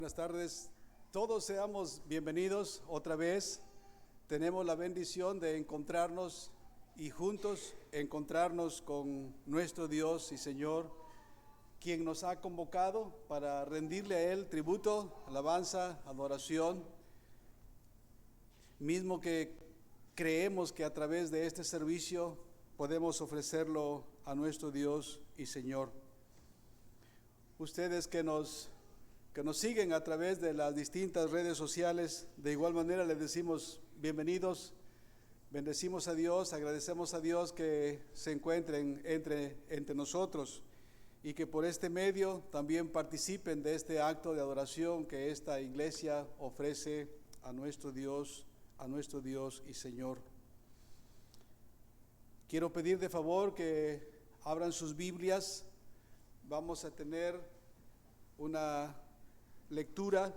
Buenas tardes, todos seamos bienvenidos otra vez. Tenemos la bendición de encontrarnos y juntos encontrarnos con nuestro Dios y Señor, quien nos ha convocado para rendirle a Él tributo, alabanza, adoración, mismo que creemos que a través de este servicio podemos ofrecerlo a nuestro Dios y Señor. Ustedes que nos siguen a través de las distintas redes sociales, de igual manera les decimos bienvenidos, bendecimos a Dios, agradecemos a Dios que se encuentren entre nosotros y que por este medio también participen de este acto de adoración que esta iglesia ofrece a nuestro Dios y Señor. Quiero pedir de favor que abran sus Biblias. Vamos a tener una lectura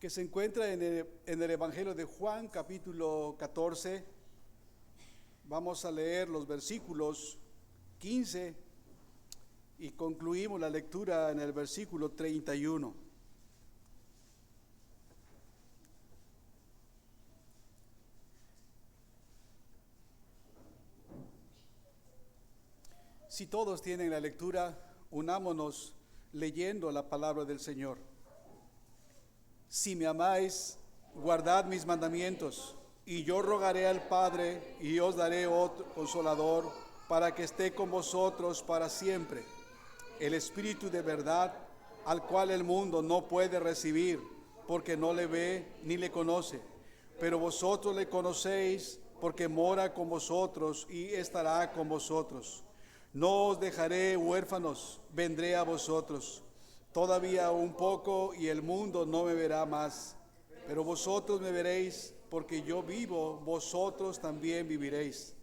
que se encuentra en el Evangelio de Juan, capítulo 14. Vamos a leer los versículos 15 y concluimos la lectura en el versículo 31. Si todos tienen la lectura, unámonos leyendo la palabra del Señor. Si me amáis, guardad mis mandamientos, y yo rogaré al Padre, y os daré otro consolador, para que esté con vosotros para siempre, el Espíritu de verdad, al cual el mundo no puede recibir, porque no le ve ni le conoce, pero vosotros le conocéis, porque mora con vosotros y estará con vosotros. No os dejaré huérfanos, vendré a vosotros. Todavía un poco y el mundo no me verá más, pero vosotros me veréis, porque yo vivo, vosotros también viviréis.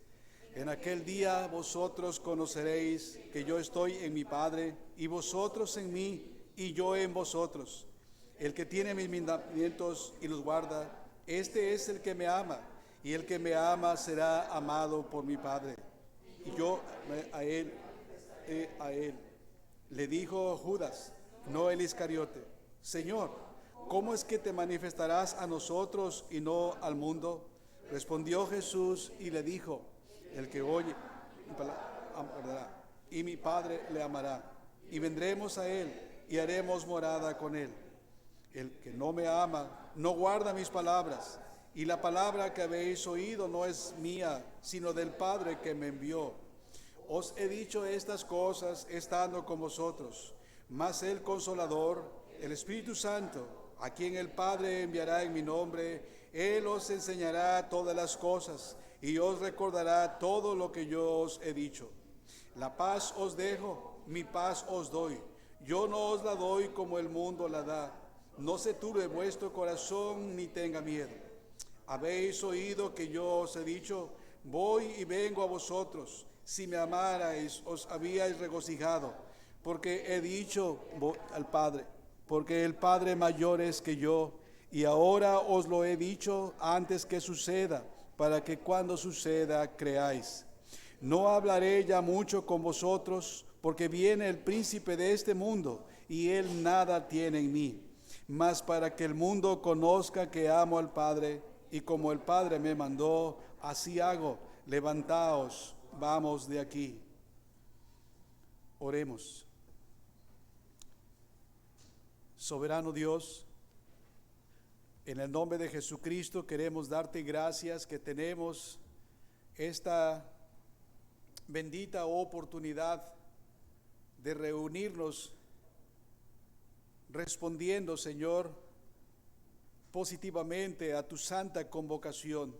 En aquel día vosotros conoceréis que yo estoy en mi Padre, y vosotros en mí, y yo en vosotros. El que tiene mis mandamientos y los guarda, este es el que me ama, y el que me ama será amado por mi Padre. Y yo a él. Le dijo Judas, no el Iscariote: Señor, ¿cómo es que te manifestarás a nosotros y no al mundo? Respondió Jesús y le dijo: el que oye mi palabra, y mi Padre le amará, y vendremos a él y haremos morada con él. El que no me ama no guarda mis palabras, y la palabra que habéis oído no es mía, sino del Padre que me envió. Os he dicho estas cosas estando con vosotros, mas el Consolador, el Espíritu Santo, a quien el Padre enviará en mi nombre, Él os enseñará todas las cosas y os recordará todo lo que yo os he dicho. La paz os dejo, mi paz os doy. Yo no os la doy como el mundo la da. No se turbe vuestro corazón ni tenga miedo. Habéis oído que yo os he dicho: voy y vengo a vosotros. Si me amarais, os habíais regocijado, porque he dicho al Padre, porque el Padre mayor es que yo, y ahora os lo he dicho antes que suceda, para que cuando suceda creáis. No hablaré ya mucho con vosotros, porque viene el príncipe de este mundo, y él nada tiene en mí. Mas para que el mundo conozca que amo al Padre, y como el Padre me mandó, así hago. Levantaos, vamos de aquí. Oremos. Soberano Dios, en el nombre de Jesucristo queremos darte gracias que tenemos esta bendita oportunidad de reunirnos respondiendo, Señor, positivamente a tu santa convocación.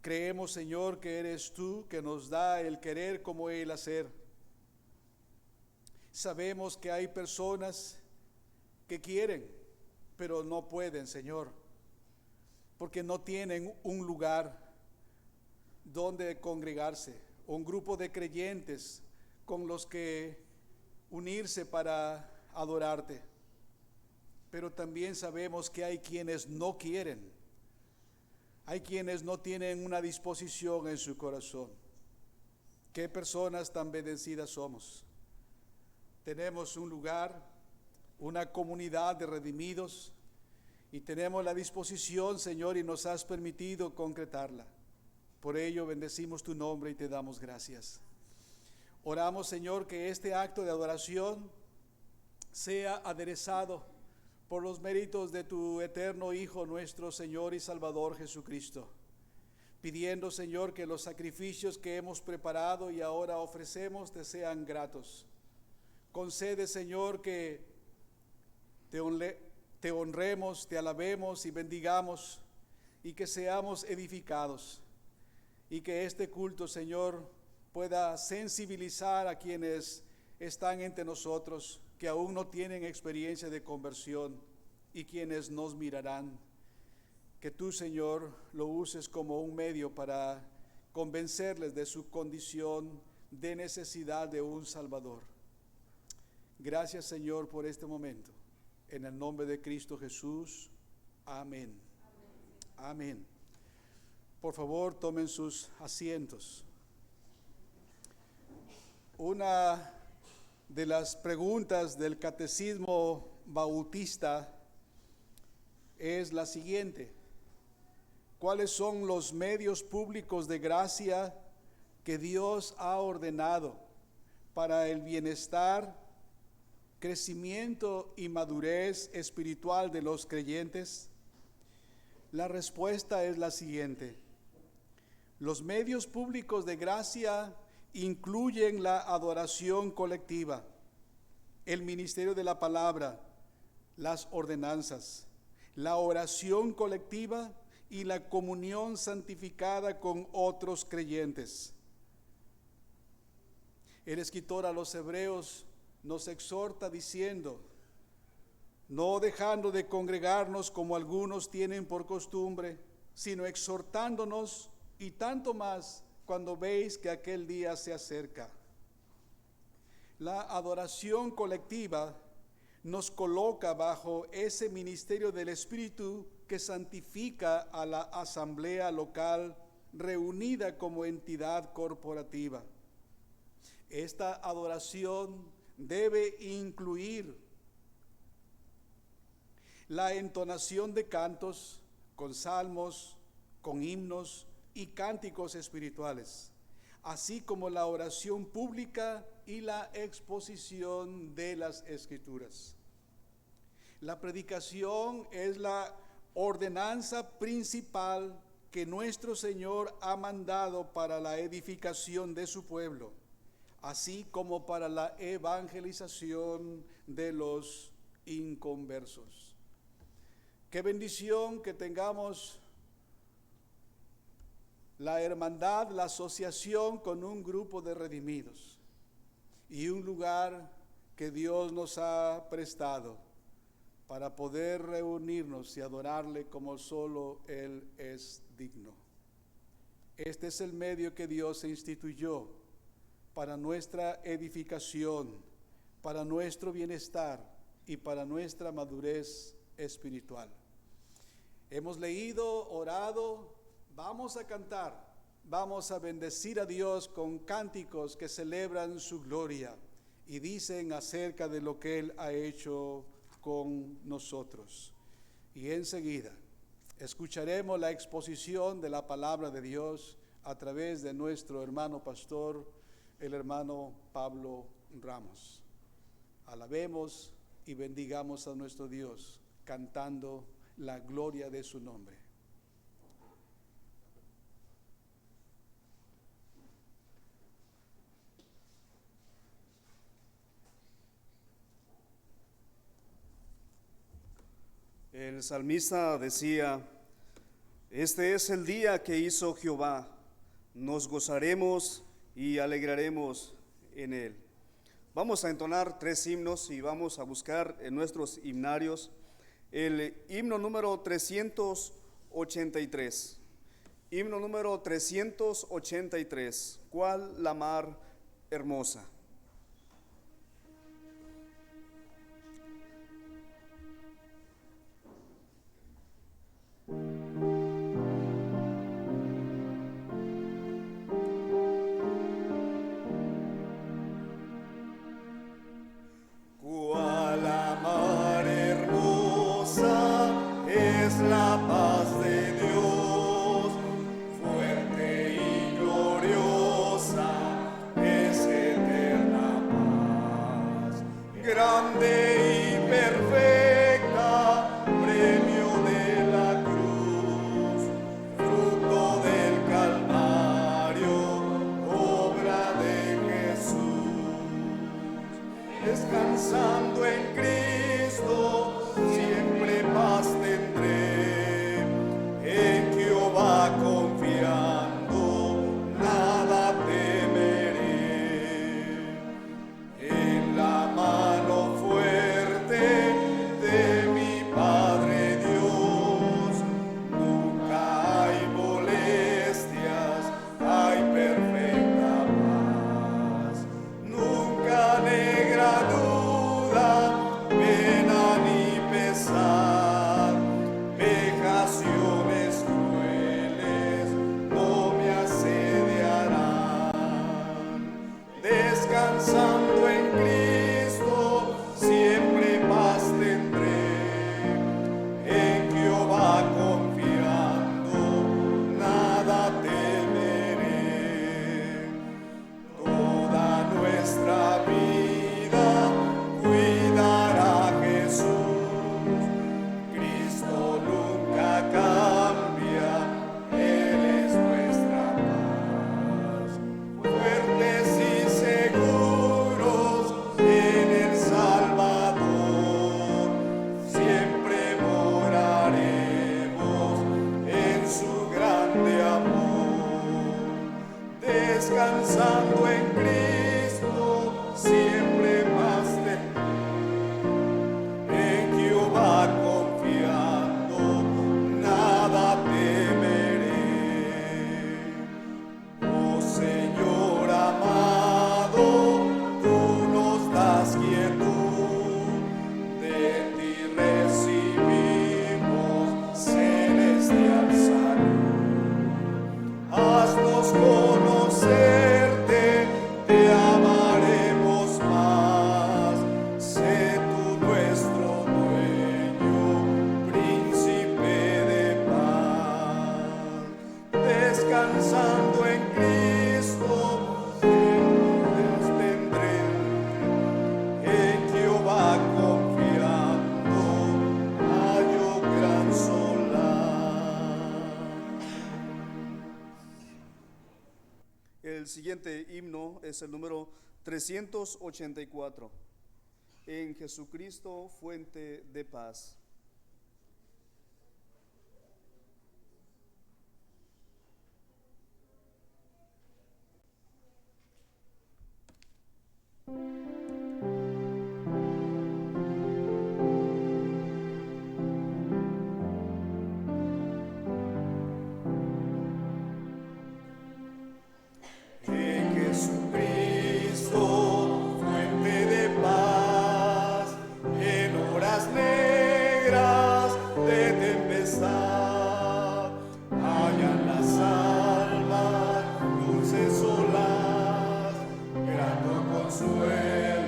Creemos, Señor, que eres tú que nos da el querer como el hacer. Sabemos que hay personas que quieren, pero no pueden, Señor, porque no tienen un lugar donde congregarse, un grupo de creyentes con los que unirse para adorarte. Pero también sabemos que hay quienes no quieren. Hay quienes no tienen una disposición en su corazón. Qué personas tan bendecidas somos. Tenemos un lugar una comunidad de redimidos, y tenemos la disposición, Señor, y nos has permitido concretarla. Por ello bendecimos tu nombre y te damos gracias. Oramos, Señor, que este acto de adoración sea aderezado por los méritos de tu eterno Hijo, nuestro Señor y Salvador Jesucristo, pidiendo, Señor, que los sacrificios que hemos preparado y ahora ofrecemos te sean gratos. Concede, Señor, que te honremos, te alabemos y bendigamos, y que seamos edificados, y que este culto, Señor, pueda sensibilizar a quienes están entre nosotros, que aún no tienen experiencia de conversión, y quienes nos mirarán. Que tú, Señor, lo uses como un medio para convencerles de su condición de necesidad de un Salvador. Gracias, Señor, por este momento. En el nombre de Cristo Jesús. Amén. Amén. Por favor, tomen sus asientos. Una de las preguntas del Catecismo Bautista es la siguiente: ¿cuáles son los medios públicos de gracia que Dios ha ordenado para el bienestar, crecimiento y madurez espiritual de los creyentes? La respuesta es la siguiente: los medios públicos de gracia incluyen la adoración colectiva, el ministerio de la palabra, las ordenanzas, la oración colectiva y la comunión santificada con otros creyentes. El escritor a los Hebreos nos exhorta diciendo: no dejando de congregarnos como algunos tienen por costumbre, sino exhortándonos, y tanto más cuando veis que aquel día se acerca. La adoración colectiva nos coloca bajo ese ministerio del Espíritu que santifica a la asamblea local reunida como entidad corporativa. Esta adoración debe incluir la entonación de cantos, con salmos, con himnos y cánticos espirituales, así como la oración pública y la exposición de las Escrituras. La predicación es la ordenanza principal que nuestro Señor ha mandado para la edificación de su pueblo, así como para la evangelización de los inconversos. Qué bendición que tengamos la hermandad, la asociación con un grupo de redimidos y un lugar que Dios nos ha prestado para poder reunirnos y adorarle como solo Él es digno. Este es el medio que Dios instituyó para nuestra edificación, para nuestro bienestar y para nuestra madurez espiritual. Hemos leído, orado, vamos a cantar, vamos a bendecir a Dios con cánticos que celebran su gloria y dicen acerca de lo que Él ha hecho con nosotros. Y enseguida escucharemos la exposición de la palabra de Dios a través de nuestro hermano pastor, el hermano Pablo Ramos. Alabemos y bendigamos a nuestro Dios cantando la gloria de su nombre. El salmista decía: este es el día que hizo Jehová, nos gozaremos y alegraremos en él. Vamos a entonar 3 himnos y vamos a buscar en nuestros himnarios el himno número 383. Himno número 383. ¿Cuál la mar hermosa? Cuál amor grande y perfecta, premio de la cruz, fruto del Calvario, obra de Jesús. Descansando en Cristo, siempre paz tendré, en Jehová confiando, nada temeré. En la mano fuerte de mi Padre Dios, nunca hay molestias, hay perfecta paz. Nunca negra duda, pena ni pesar, vejaciones crueles no me asediarán. Descansando en Cristo, siempre paz tendré, en Jehová confiando, nada temeré. Toda nuestra vida cuidará Jesús, Cristo nunca cambia, Él es nuestra paz. Fuertes y seguros en el Salvador, siempre moraremos en su grande amor. Descansando en Cristo, siempre más en Jehová confiando, nada temeré. Oh Señor amado, tú nos das quietud, de ti recibimos celestial salud. Haznos conocerte, te amaremos más, sé tú nuestro dueño, príncipe de paz. Descansando en Cristo, siempre tendré, en Jehová confiando, hallo gran solar. El siguiente himno es el número 384. En Jesucristo, fuente de paz. En Jesucristo, fuente de paz, en horas negras de tempestad, hallan las almas dulces olas, grato consuelo.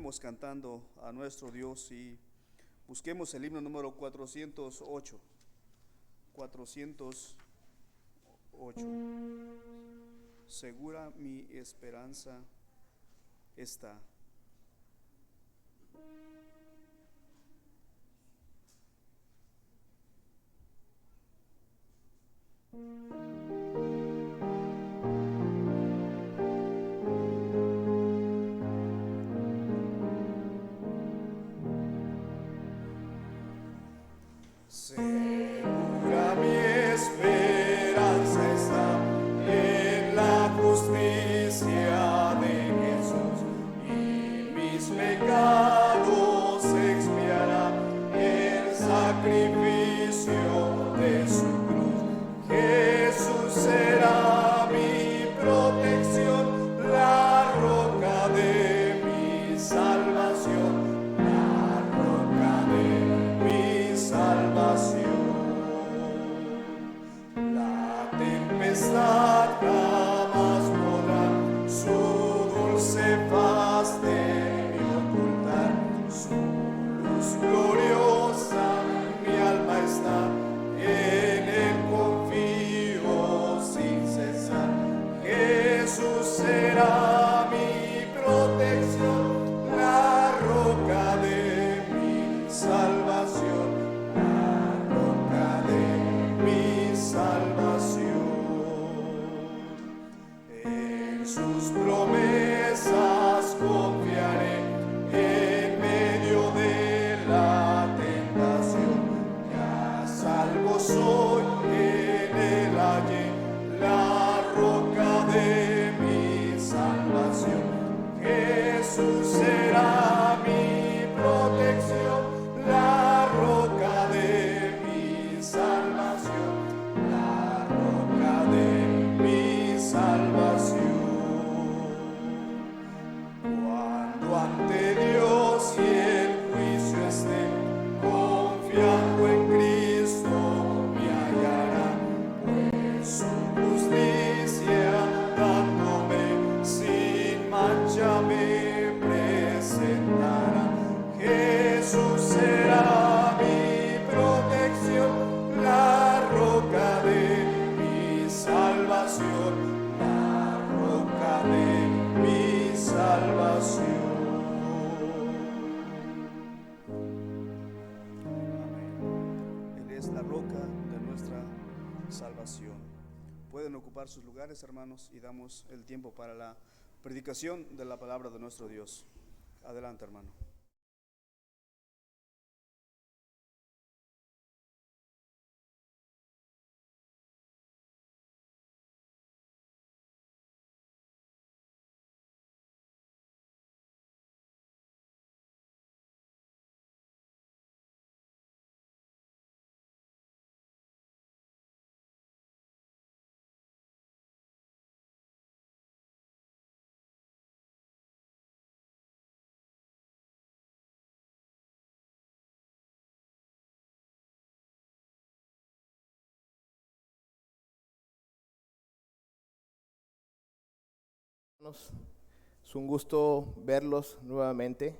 sigamos cantando a nuestro Dios y busquemos el himno número 408. 408. Segura mi esperanza está. Segura mi esperanza está en la justicia de Jesús, y mis pecados expiará el sacrificio de su cruz. Jesús será mi protección, la roca de mi salvación, la roca de mi salvación. La tempestad jamás podrá su dulce faz de mí ocultar. Su luz gloriosa mi alma está, en él confío sin cesar. Jesús será mi protección, la roca de mi salvación, la roca de mi salvación. En sus promesas confiaré en medio de la tentación. Ya salvo soy, en él hallé la roca de mi salvación. Jesús será mi protección, la roca de mi salvación, la roca de mi salvación. Cuando ante Dios y el juicio esté, confiando en Cristo me hallará, pues su justicia dándome sin mancha me presentará. Jesús será mi protección, la roca de mi salvación, la roca de mi salvación. Él es la roca de nuestra salvación. Pueden ocupar sus lugares, hermanos, y damos el tiempo para la predicación de la palabra de nuestro Dios. Adelante, hermano. Es un gusto verlos nuevamente.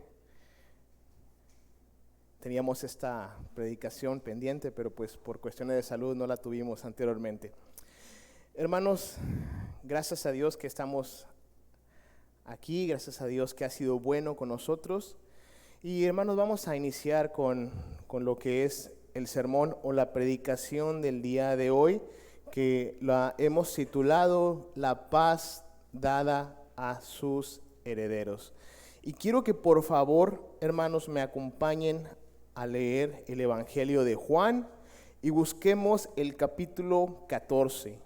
Teníamos esta predicación pendiente, pero pues por cuestiones de salud no la tuvimos anteriormente. Hermanos, gracias a Dios que estamos aquí, gracias a Dios que ha sido bueno con nosotros. Y hermanos, vamos a iniciar con lo que es el sermón o la predicación del día de hoy, que la hemos titulado La paz dada a sus herederos. Y quiero que por favor, hermanos, me acompañen a leer el Evangelio de Juan y busquemos el capítulo 14.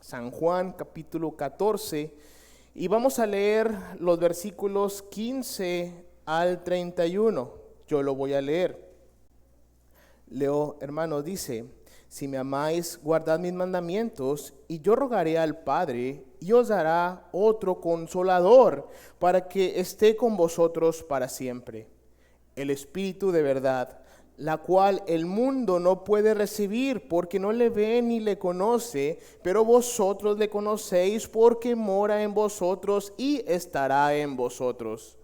San Juan, capítulo 14, y vamos a leer los versículos 15 al 31. Yo lo voy a leer. Leo, hermano, dice: si me amáis, guardad mis mandamientos, y yo rogaré al Padre, y os dará otro Consolador, para que esté con vosotros para siempre. El Espíritu de verdad, la cual el mundo no puede recibir porque no le ve ni le conoce, pero vosotros le conocéis porque mora en vosotros y estará en vosotros.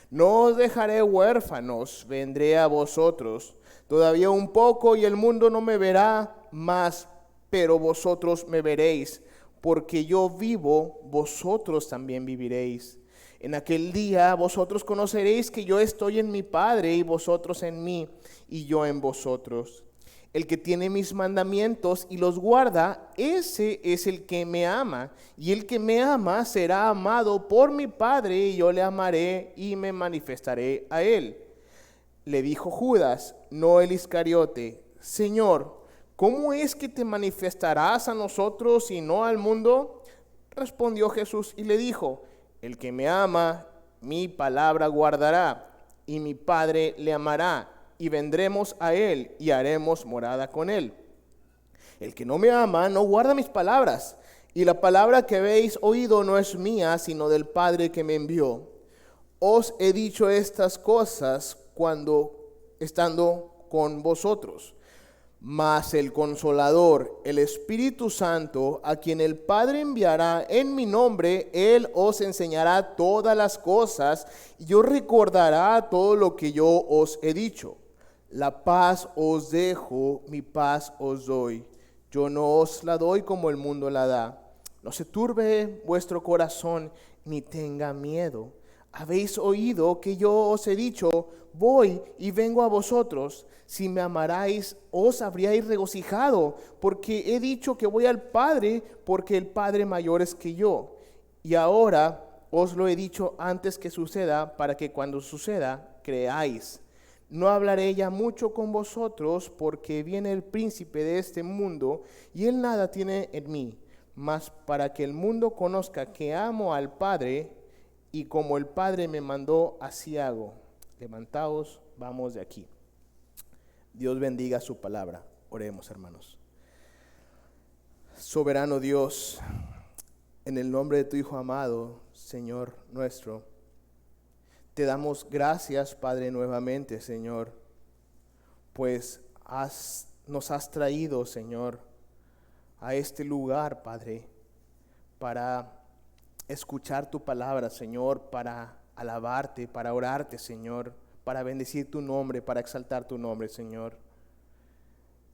No os dejaré huérfanos, vendré a vosotros. Todavía un poco y el mundo no me verá más, pero vosotros me veréis, porque yo vivo, vosotros también viviréis. En aquel día vosotros conoceréis que yo estoy en mi Padre y vosotros en mí y yo en vosotros. El que tiene mis mandamientos y los guarda, ese es el que me ama. Y el que me ama será amado por mi Padre y yo le amaré y me manifestaré a él. Le dijo Judas, no el Iscariote, Señor, ¿cómo es que te manifestarás a nosotros y no al mundo? Respondió Jesús y le dijo, el que me ama, mi palabra guardará, y mi Padre le amará, y vendremos a él, y haremos morada con él. El que no me ama, no guarda mis palabras, y la palabra que habéis oído no es mía, sino del Padre que me envió. Os he dicho estas cosas estando con vosotros. Mas el Consolador, el Espíritu Santo, a quien el Padre enviará en mi nombre, Él os enseñará todas las cosas y os recordará todo lo que yo os he dicho. La paz os dejo, mi paz os doy. Yo no os la doy como el mundo la da. No se turbe vuestro corazón ni tenga miedo. Habéis oído que yo os he dicho, voy y vengo a vosotros. Si me amarais, os habríais regocijado, porque he dicho que voy al Padre, porque el Padre mayor es que yo. Y ahora os lo he dicho antes que suceda, para que cuando suceda, creáis. No hablaré ya mucho con vosotros, porque viene el príncipe de este mundo, y él nada tiene en mí. Mas para que el mundo conozca que amo al Padre, y como el Padre me mandó, así hago. Levantaos, vamos de aquí. Dios bendiga su palabra. Oremos, hermanos. Soberano Dios, en el nombre de tu Hijo amado, Señor nuestro, te damos gracias, Padre, nuevamente, Señor, pues nos has traído, Señor, a este lugar, Padre, para escuchar tu palabra, Señor, para alabarte, para orarte, Señor, para bendecir tu nombre, para exaltar tu nombre, Señor.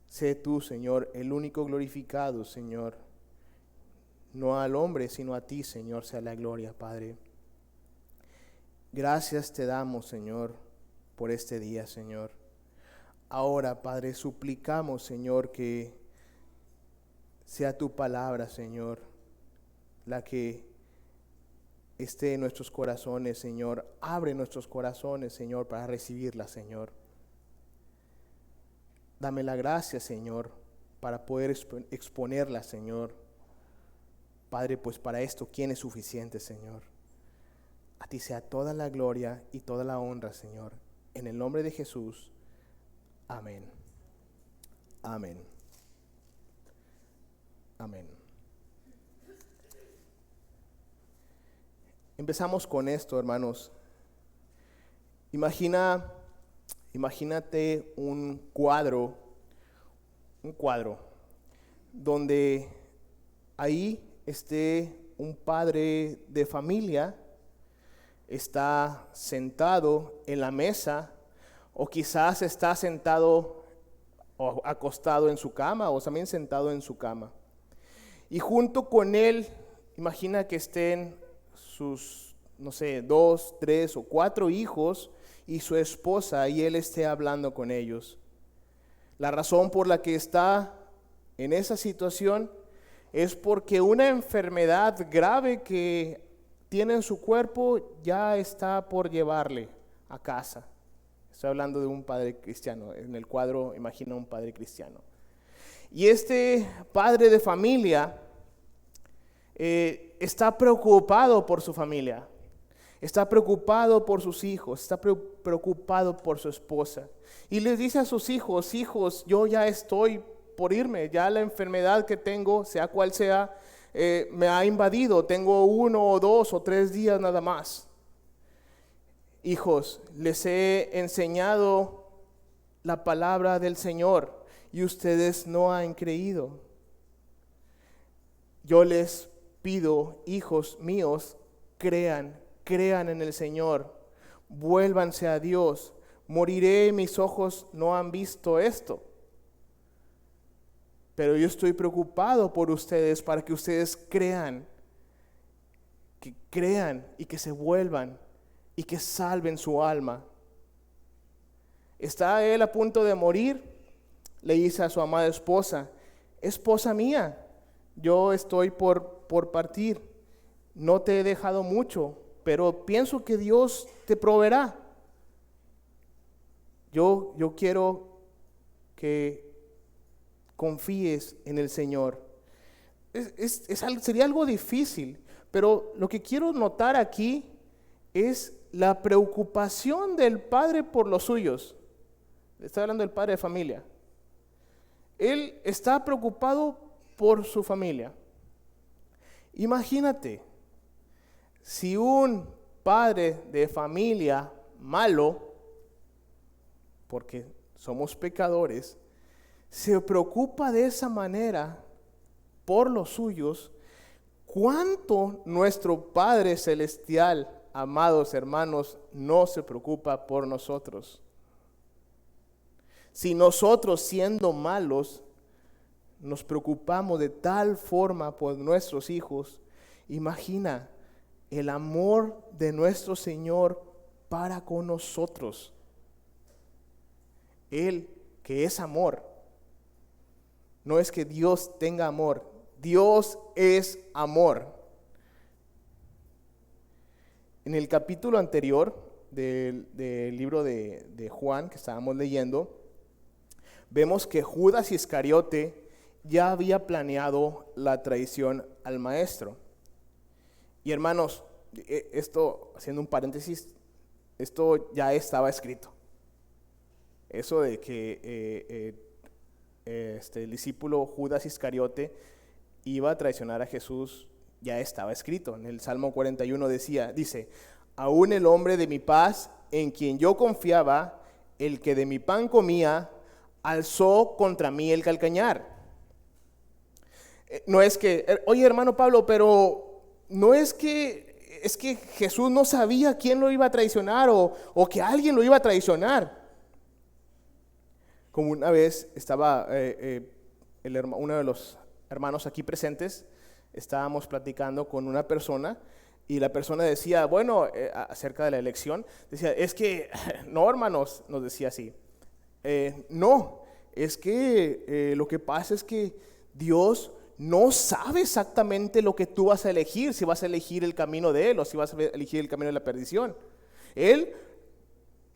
Sé tú, Señor, el único glorificado, Señor. No al hombre, sino a ti, Señor, sea la gloria, Padre. Gracias te damos, Señor, por este día, Señor. Ahora, Padre, suplicamos, Señor, que sea tu palabra, Señor, la que esté en nuestros corazones, Señor. Abre nuestros corazones, Señor, para recibirla, Señor. Dame la gracia, Señor, para poder exponerla, Señor. Padre, pues para esto, ¿quién es suficiente, Señor? A ti sea toda la gloria y toda la honra, Señor. En el nombre de Jesús. Amén. Amén. Amén. Empezamos con esto, hermanos. Imagínate un cuadro donde ahí esté un padre de familia, está sentado en la mesa, o quizás está sentado o acostado en su cama, o también sentado en su cama. Y junto con él, imagina que estén sus, 2, 3 o 4 hijos y su esposa, y él esté hablando con ellos. La razón por la que está en esa situación es porque una enfermedad grave que tiene en su cuerpo ya está por llevarle a casa. Estoy hablando de un padre cristiano. En el cuadro imagina un padre cristiano. Y este padre de familia está preocupado por su familia, está preocupado por sus hijos, está preocupado por su esposa. Y les dice a sus hijos, hijos, yo ya estoy por irme, ya la enfermedad que tengo, sea cual sea, me ha invadido, tengo 1 o 2 o 3 días nada más. Hijos, les he enseñado la palabra del Señor y ustedes no han creído. Yo les pido, hijos míos, crean en el Señor, vuélvanse a Dios. Moriré, mis ojos no han visto esto. Pero yo estoy preocupado por ustedes para que ustedes crean y que se vuelvan y que salven su alma. ¿Está él a punto de morir? Le dice a su amada esposa: esposa mía, yo estoy por partir. No te he dejado mucho, pero pienso que Dios te proveerá. Yo quiero que confíes en el Señor. Sería algo difícil, pero lo que quiero notar aquí es la preocupación del padre por los suyos. Estoy hablando del padre de familia. Él está preocupado por su familia. Imagínate, si un padre de familia malo, porque somos pecadores, se preocupa de esa manera por los suyos, ¿cuánto nuestro Padre Celestial, amados hermanos, no se preocupa por nosotros? Si nosotros, siendo malos, nos preocupamos de tal forma por nuestros hijos, imagina el amor de nuestro Señor para con nosotros. Él, que es amor. No es que Dios tenga amor, Dios es amor. En el capítulo anterior del libro de Juan que estábamos leyendo, vemos que Judas Iscariote ya había planeado la traición al maestro. Y hermanos, esto, haciendo un paréntesis, esto ya estaba escrito. Eso de que el discípulo Judas Iscariote iba a traicionar a Jesús ya estaba escrito. En el Salmo 41 dice: aún el hombre de mi paz, en quien yo confiaba, el que de mi pan comía, alzó contra mí el calcañar. No es que, oye hermano Pablo, pero no es que Jesús no sabía quién lo iba a traicionar o que alguien lo iba a traicionar. Como una vez estaba uno de los hermanos aquí presentes, estábamos platicando con una persona y la persona decía, bueno, acerca de la elección, decía, es que, no hermanos, nos decía así, no, es que lo que pasa es que Dios no sabe exactamente lo que tú vas a elegir, si vas a elegir el camino de Él o si vas a elegir el camino de la perdición. Él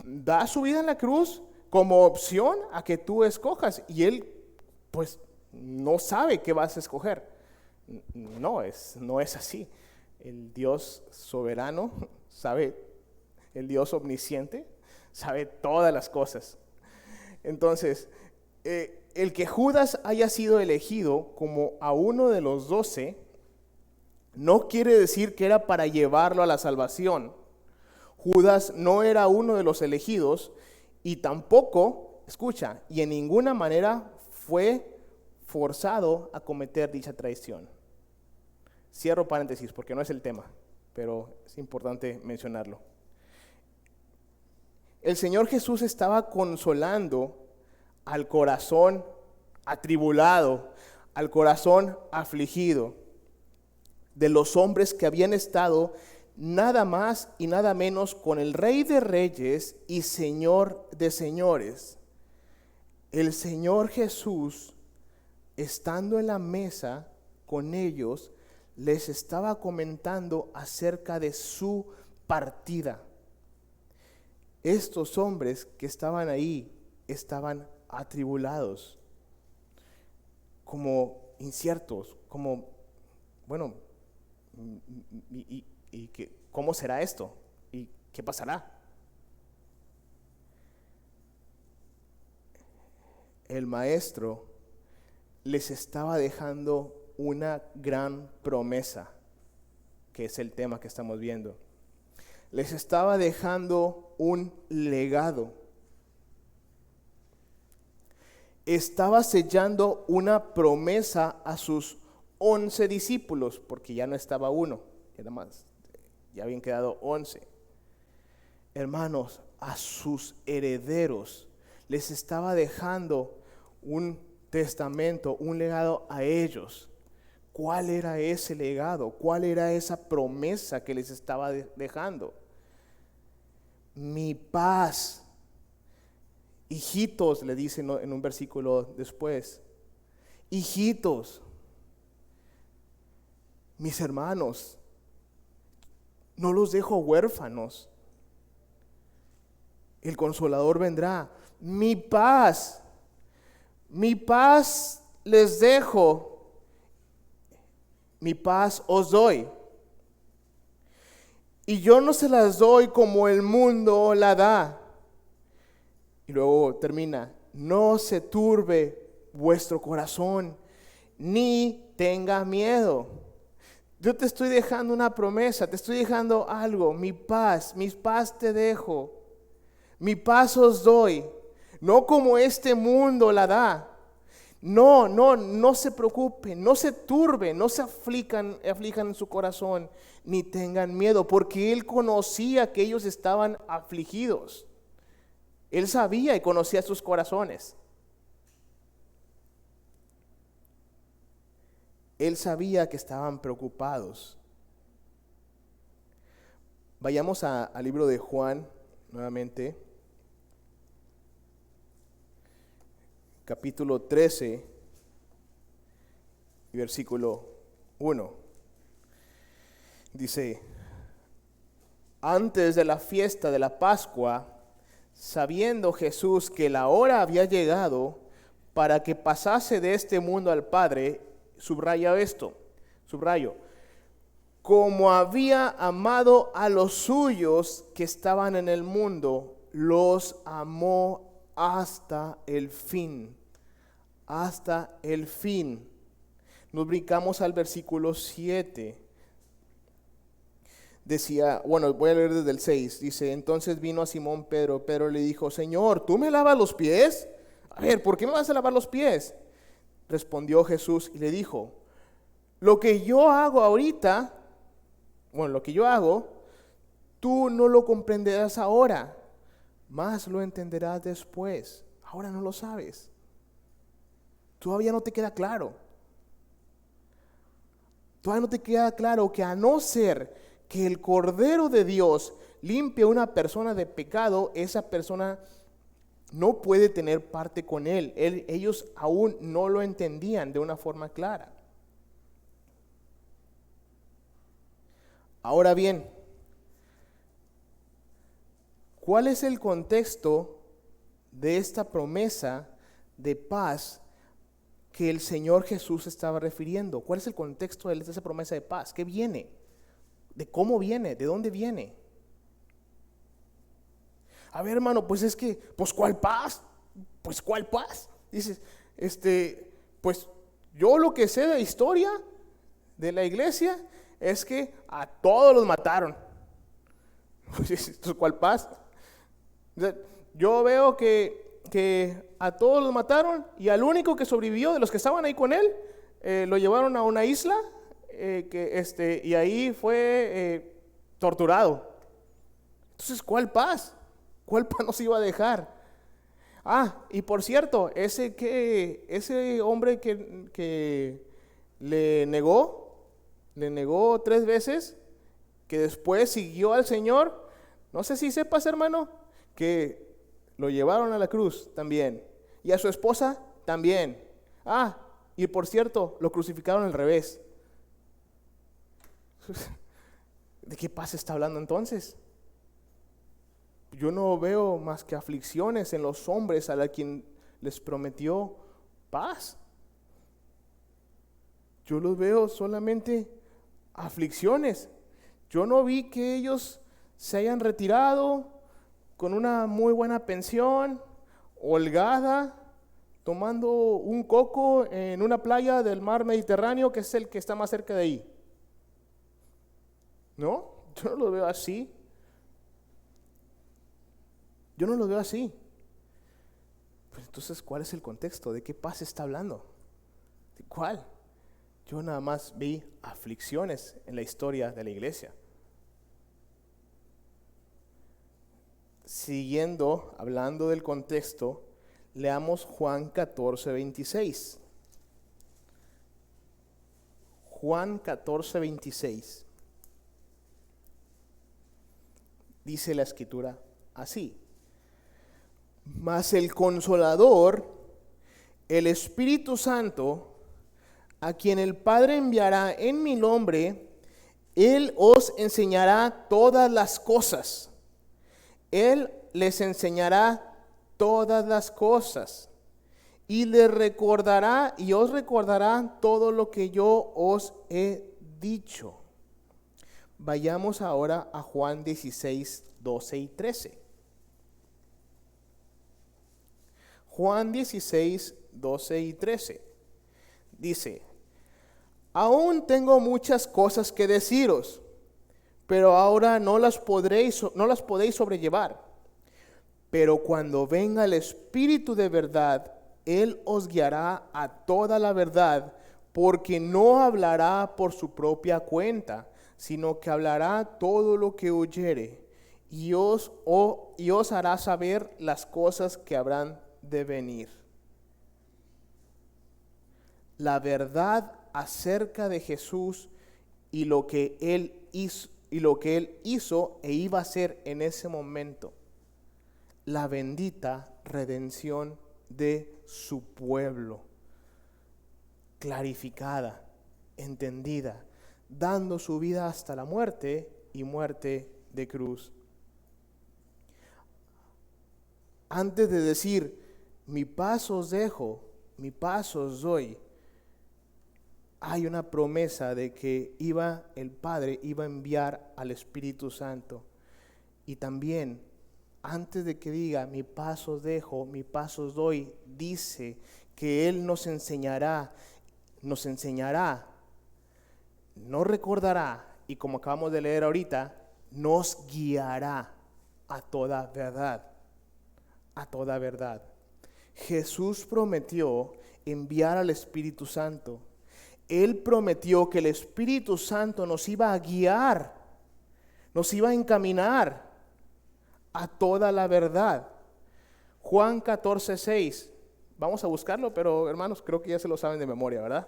da su vida en la cruz como opción a que tú escojas y Él pues no sabe qué vas a escoger. No es así. El Dios soberano sabe, el Dios omnisciente sabe todas las cosas. Entonces, el que Judas haya sido elegido como a uno de los 12 no quiere decir que era para llevarlo a la salvación. Judas no era uno de los elegidos y tampoco, escucha, y en ninguna manera fue forzado a cometer dicha traición. Cierro paréntesis porque no es el tema, pero es importante mencionarlo. El Señor Jesús estaba consolando al corazón atribulado, al corazón afligido de los hombres que habían estado nada más y nada menos con el Rey de Reyes y Señor de Señores. El Señor Jesús, estando en la mesa con ellos, les estaba comentando acerca de su partida. Estos hombres que estaban ahí estaban atribulados, como inciertos, como, bueno, ¿y cómo será esto? ¿Y qué pasará? El maestro les estaba dejando una gran promesa, que es el tema que estamos viendo. Les estaba dejando un legado. estaba sellando una promesa a sus 11 discípulos, porque ya no estaba uno, era más, ya habían quedado 11. Hermanos, a sus herederos les estaba dejando un testamento, un legado a ellos. ¿Cuál era ese legado? ¿Cuál era esa promesa que les estaba dejando? Mi paz. Hijitos, le dice en un versículo después. Hijitos, mis hermanos, no los dejo huérfanos. El Consolador vendrá. Mi paz les dejo, mi paz os doy. Y yo no se las doy como el mundo la da. Y luego termina, no se turbe vuestro corazón, ni tenga miedo. Yo te estoy dejando una promesa, te estoy dejando algo, mi paz te dejo, mi paz os doy, no como este mundo la da. No se preocupen, no se turben, no se aflijan en su corazón, ni tengan miedo, porque Él conocía que ellos estaban afligidos. Él sabía y conocía sus corazones. Él sabía que estaban preocupados. Vayamos al libro de Juan nuevamente. Capítulo 13 y versículo 1. Dice, antes de la fiesta de la Pascua, sabiendo Jesús que la hora había llegado para que pasase de este mundo al Padre, subrayo, como había amado a los suyos que estaban en el mundo, los amó hasta el fin. Hasta el fin. Nos brincamos al versículo 7. Decía, bueno, voy a leer desde el 6. Dice, entonces vino a Simón Pedro. Pedro le dijo, Señor, ¿tú me lavas los pies? A ver, ¿por qué me vas a lavar los pies? Respondió Jesús y le dijo, lo que yo hago ahorita, lo que yo hago, tú no lo comprenderás ahora, mas lo entenderás después. Ahora no lo sabes. Todavía no te queda claro. Todavía no te queda claro que a no ser que el Cordero de Dios limpie a una persona de pecado, esa persona no puede tener parte con Él. Ellos aún no lo entendían de una forma clara. Ahora bien, ¿cuál es el contexto de esta promesa de paz que el Señor Jesús estaba refiriendo? ¿Cuál es el contexto de esa promesa de paz? ¿Qué viene? ¿De cómo viene? ¿De dónde viene? A ver, hermano, pues es que, pues ¿cuál paz? Pues ¿cuál paz? Dices, pues yo lo que sé de la historia de la iglesia es que a todos los mataron. ¿Cuál paz? Yo veo que a todos los mataron y al único que sobrevivió de los que estaban ahí con él, lo llevaron a una isla y ahí fue torturado. Entonces, ¿cuál paz? ¿Cuál paz nos iba a dejar? Y por cierto, ese hombre que le negó 3 veces, que después siguió al Señor, no sé si sepas, hermano, que lo llevaron a la cruz también, y a su esposa también. Y por cierto, lo crucificaron al revés. ¿De qué paz está hablando entonces? Yo no veo más que aflicciones en los hombres a quien les prometió paz. Yo los veo solamente aflicciones. Yo no vi que ellos se hayan retirado con una muy buena pensión, holgada, tomando un coco en una playa del mar Mediterráneo, que es el que está más cerca de ahí. No, yo no lo veo así. Yo no lo veo así. Pues, Entonces, ¿cuál es el contexto? ¿De qué paz está hablando? ¿De cuál? Yo nada más vi aflicciones en la historia de la iglesia. Siguiendo, hablando del contexto, leamos Juan 14:26. Juan 14:26. Dice la escritura así: mas el Consolador, el Espíritu Santo, a quien el Padre enviará en mi nombre, Él os enseñará todas las cosas. Él les enseñará todas las cosas y les recordará y os recordará todo lo que yo os he dicho. Vayamos ahora a Juan 16, 12 y 13. Juan 16, 12 y 13. Dice: aún tengo muchas cosas que deciros, pero ahora no las podéis sobrellevar. Pero cuando venga el Espíritu de verdad, Él os guiará a toda la verdad, porque no hablará por su propia cuenta, sino que hablará todo lo que oyere, y os hará saber las cosas que habrán de venir. La verdad acerca de Jesús y lo que Él hizo e iba a hacer en ese momento. La bendita redención de su pueblo, clarificada, entendida, dando su vida hasta la muerte y muerte de cruz. Antes de decir, mi paz os dejo, mi paz os doy, hay una promesa de que el Padre iba a enviar al Espíritu Santo. Y también, antes de que diga, mi paz os dejo, mi paz os doy, dice que Él nos enseñará, nos recordará, y como acabamos de leer ahorita, nos guiará a toda verdad, a toda verdad. Jesús prometió enviar al Espíritu Santo. Él prometió que el Espíritu Santo nos iba a guiar, nos iba a encaminar a toda la verdad. Juan 14:6. Vamos a buscarlo, pero hermanos, creo que ya se lo saben de memoria, ¿verdad?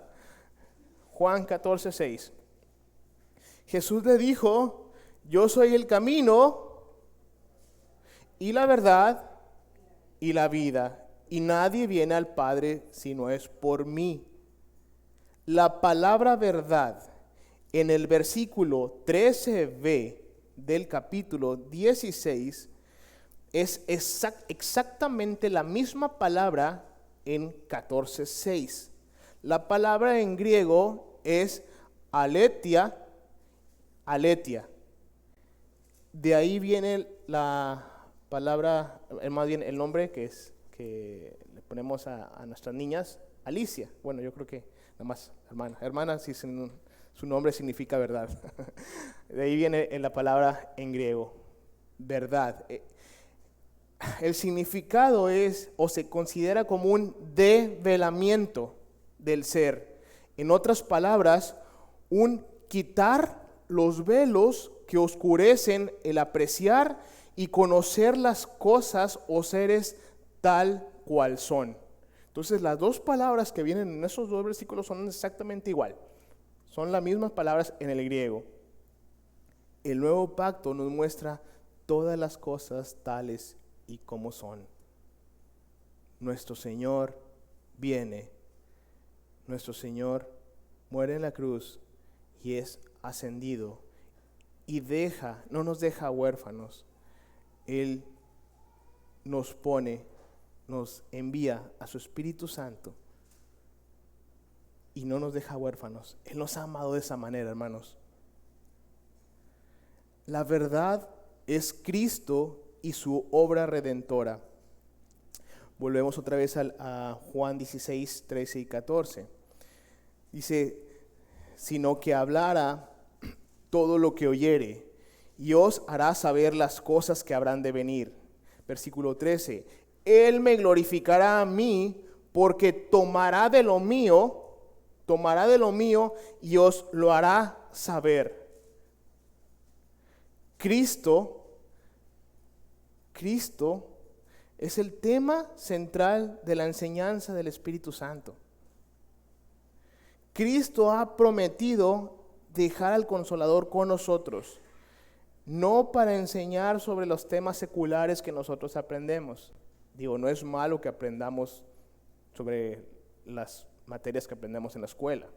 Juan 14:6. Jesús le dijo: yo soy el camino y la verdad y la vida, y nadie viene al Padre si no es por mí. La palabra verdad en el versículo 13b del capítulo 16 es exactamente la misma palabra en 14:6. La palabra en griego es aletheia. De ahí viene la palabra, más bien el nombre que le ponemos a nuestras niñas, Alicia. Bueno, yo creo que nada más hermana, si su nombre significa verdad. De ahí viene la palabra en griego, verdad. El significado es, o se considera como un develamiento del ser. En otras palabras, un quitar los velos que oscurecen el apreciar y conocer las cosas o seres tal cual son. Entonces, las dos palabras que vienen en esos dos versículos son exactamente igual. Son las mismas palabras en el griego. El nuevo pacto nos muestra todas las cosas tales y como son. Nuestro Señor viene. Nuestro Señor muere en la cruz y es ascendido. Y no nos deja huérfanos. Él nos envía a su Espíritu Santo y no nos deja huérfanos. Él nos ha amado de esa manera, hermanos. La verdad es Cristo y su obra redentora. Volvemos otra vez a Juan 16, 13 y 14. Dice, sino que hablará todo lo que oyere y os hará saber las cosas que habrán de venir. Versículo 13. Él me glorificará a mí, porque tomará de lo mío y os lo hará saber. Cristo es el tema central de la enseñanza del Espíritu Santo. Cristo ha prometido dejar al Consolador con nosotros, no para enseñar sobre los temas seculares que nosotros aprendemos. Digo, no es malo que aprendamos sobre las materias que aprendemos en la escuela.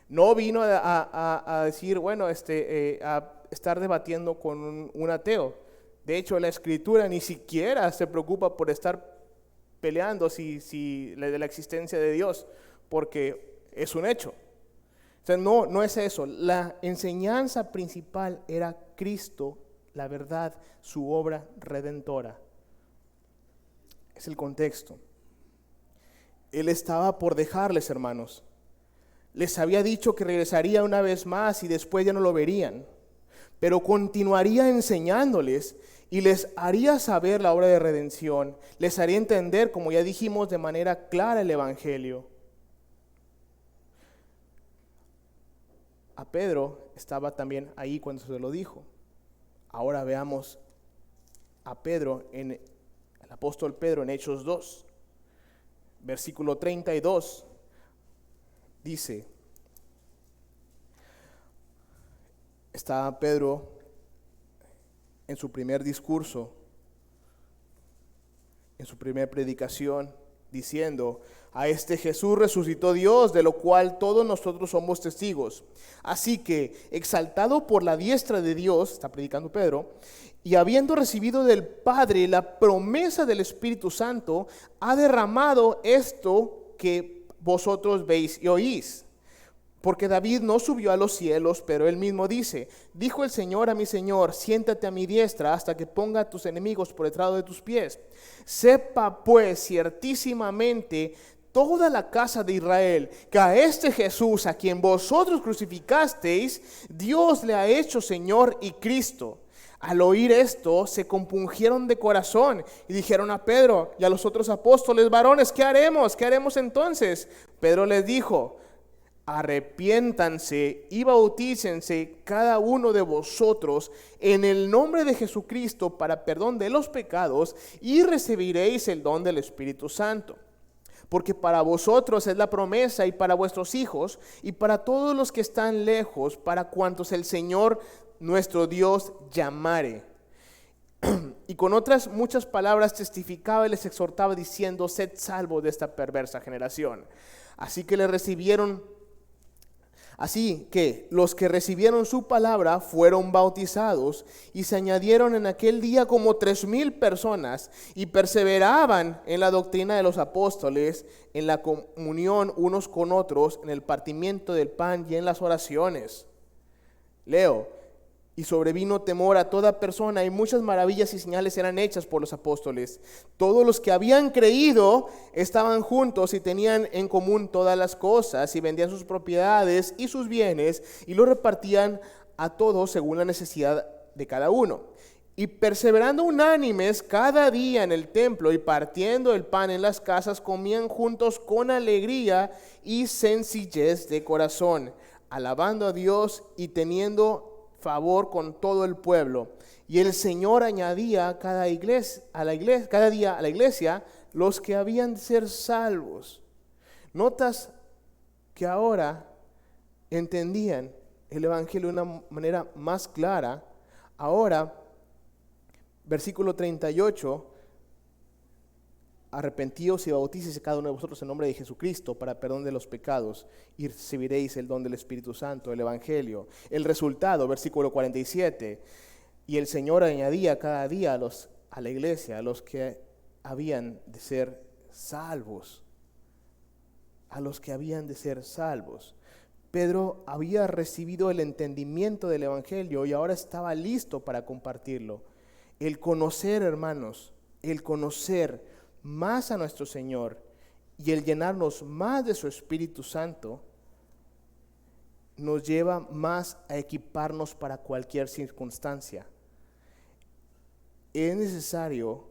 No vino a decir, bueno, a estar debatiendo con un ateo. De hecho, la Escritura ni siquiera se preocupa por estar peleando de la existencia de Dios, porque es un hecho. O sea, no es eso. La enseñanza principal era Cristo, la verdad, su obra redentora. Es el contexto. Él estaba por dejarles, hermanos. Les había dicho que regresaría una vez más y después ya no lo verían. Pero continuaría enseñándoles y les haría saber la obra de redención. Les haría entender, como ya dijimos, de manera clara el Evangelio. A Pedro estaba también ahí cuando se lo dijo. Ahora veamos a Pedro, el apóstol Pedro en Hechos 2, versículo 32, dice, estaba Pedro en su primer discurso, en su primera predicación, diciendo: a este Jesús resucitó Dios, de lo cual todos nosotros somos testigos. Así que, exaltado por la diestra de Dios, está predicando Pedro, y habiendo recibido del Padre la promesa del Espíritu Santo, ha derramado esto que vosotros veis y oís. Porque David no subió a los cielos, pero él mismo dice: dijo el Señor a mi Señor, siéntate a mi diestra hasta que ponga a tus enemigos por estrado de tus pies. Sepa pues ciertísimamente toda la casa de Israel que a este Jesús, a quien vosotros crucificasteis, Dios le ha hecho Señor y Cristo. Al oír esto, se compungieron de corazón y dijeron a Pedro y a los otros apóstoles: varones, ¿qué haremos? ¿Qué haremos entonces? Pedro les dijo: arrepiéntanse y bautícense cada uno de vosotros en el nombre de Jesucristo para perdón de los pecados, y recibiréis el don del Espíritu Santo. Porque para vosotros es la promesa, y para vuestros hijos, y para todos los que están lejos, para cuantos el Señor nuestro Dios llamare. Y con otras muchas palabras testificaba y les exhortaba diciendo: sed salvos de esta perversa generación. Así que los que recibieron su palabra fueron bautizados, y se añadieron en aquel día como 3,000 personas, y perseveraban en la doctrina de los apóstoles, en la comunión unos con otros, en el partimiento del pan y en las oraciones. Leo: y sobrevino temor a toda persona, y muchas maravillas y señales eran hechas por los apóstoles. Todos los que habían creído estaban juntos y tenían en común todas las cosas, y vendían sus propiedades y sus bienes, y los repartían a todos según la necesidad de cada uno. Y perseverando unánimes cada día en el templo y partiendo el pan en las casas, comían juntos con alegría y sencillez de corazón, alabando a Dios y teniendo favor con todo el pueblo. Y el Señor añadía cada día a la iglesia los que habían de ser salvos. Notas que ahora entendían el Evangelio de una manera más clara. Ahora, versículo 38: arrepentíos y bautícese cada uno de vosotros en nombre de Jesucristo para perdón de los pecados, y recibiréis el don del Espíritu Santo, el Evangelio. El resultado, versículo 47: y el Señor añadía cada día a la iglesia a los que habían de ser salvos. A los que habían de ser salvos. Pedro había recibido el entendimiento del Evangelio y ahora estaba listo para compartirlo. El conocer, hermanos, el conocer más a nuestro Señor y el llenarnos más de su Espíritu Santo nos lleva más a equiparnos para cualquier circunstancia. Es necesario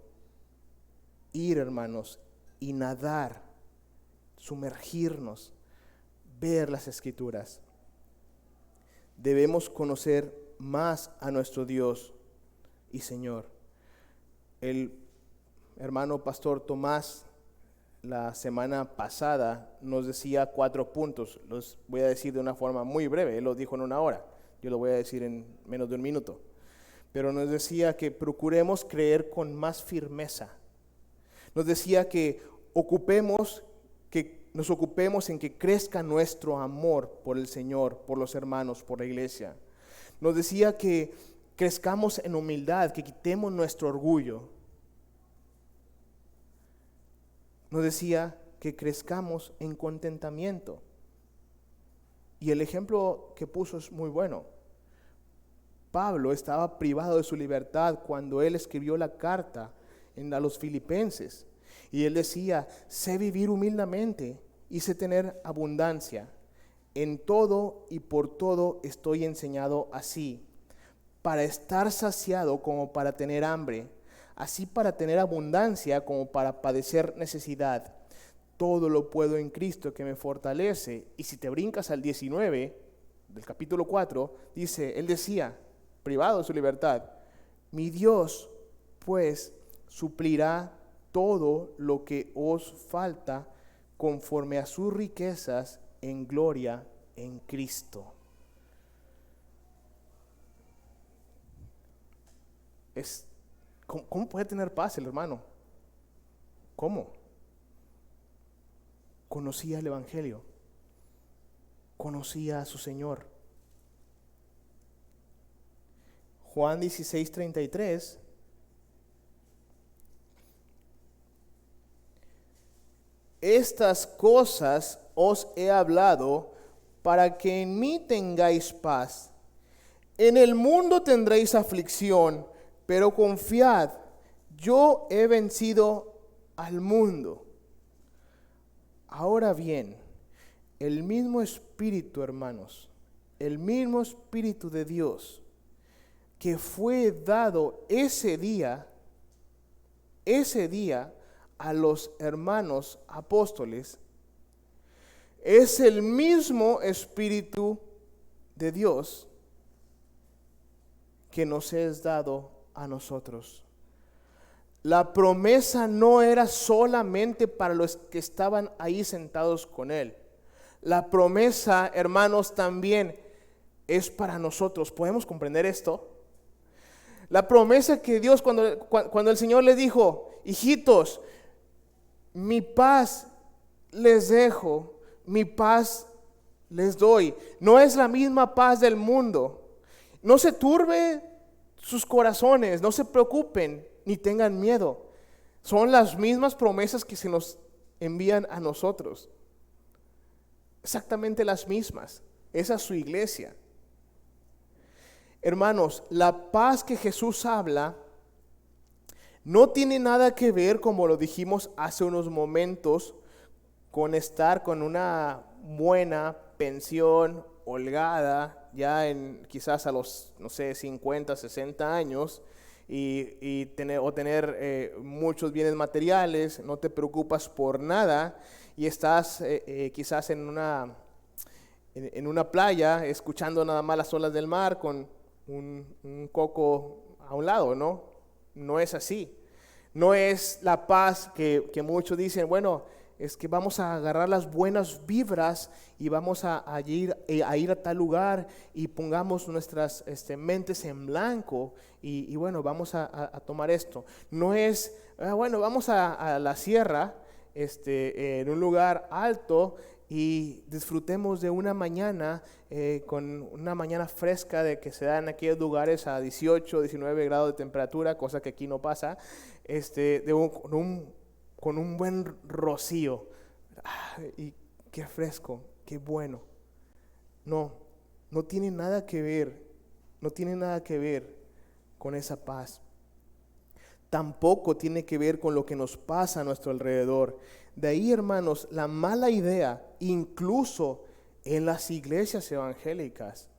ir, hermanos, y nadar, sumergirnos, ver las Escrituras. Debemos conocer más a nuestro Dios y Señor. El hermano pastor Tomás la semana pasada nos decía 4 puntos. Los voy a decir de una forma muy breve. Él los dijo en 1 hora. Yo lo voy a decir en menos de 1 minuto. Pero nos decía que procuremos creer con más firmeza. Nos decía que nos ocupemos en que crezca nuestro amor por el Señor, por los hermanos, por la iglesia. Nos decía que crezcamos en humildad, que quitemos nuestro orgullo. Nos decía que crezcamos en contentamiento. Y el ejemplo que puso es muy bueno. Pablo estaba privado de su libertad cuando él escribió la carta a los filipenses. Y él decía, sé vivir humildemente y sé tener abundancia. En todo y por todo estoy enseñado así, para estar saciado como para tener hambre, así para tener abundancia como para padecer necesidad. Todo lo puedo en Cristo que me fortalece. Y si te brincas al 19 del capítulo 4, él decía, privado de su libertad, mi Dios pues suplirá todo lo que os falta conforme a sus riquezas en gloria en Cristo. ¿Cómo puede tener paz el hermano? ¿Cómo? Conocía el Evangelio, conocía a su Señor. Juan 16:33 estas cosas os he hablado para que en mí tengáis paz. En el mundo tendréis aflicción, pero confiad, yo he vencido al mundo. Ahora bien, el mismo Espíritu, hermanos, el mismo Espíritu de Dios que fue dado ese día a los hermanos apóstoles, es el mismo Espíritu de Dios que nos es dado a nosotros. La promesa no era solamente para los que estaban ahí sentados con él. La promesa, hermanos, también es para nosotros. ¿Podemos comprender esto? La promesa que Dios, cuando el Señor le dijo, hijitos, mi paz les dejo, mi paz les doy. No es la misma paz del mundo. No se turbe sus corazones, no se preocupen ni tengan miedo. Son las mismas promesas que se nos envían a nosotros. Exactamente las mismas. Esa es su iglesia. Hermanos, la paz que Jesús habla no tiene nada que ver, como lo dijimos hace unos momentos, con estar con una buena pensión holgada, ya quizás a los, 50, 60 años, y tener muchos bienes materiales, no te preocupas por nada, y estás quizás en una playa, escuchando nada más las olas del mar, con un coco a un lado, ¿no? No es así. No es la paz que muchos dicen, bueno, es que vamos a agarrar las buenas vibras y vamos a ir a tal lugar y pongamos nuestras mentes en blanco y bueno, vamos a tomar esto. No es, bueno, vamos a la sierra, en un lugar alto y disfrutemos de una mañana, con una mañana fresca de que se da en aquellos lugares a 18, 19 grados de temperatura, cosa que aquí no pasa, con un buen rocío. Y qué fresco, qué bueno. No tiene nada que ver con esa paz. Tampoco tiene que ver con lo que nos pasa a nuestro alrededor. De ahí, hermanos, la mala idea, incluso en las iglesias evangélicas,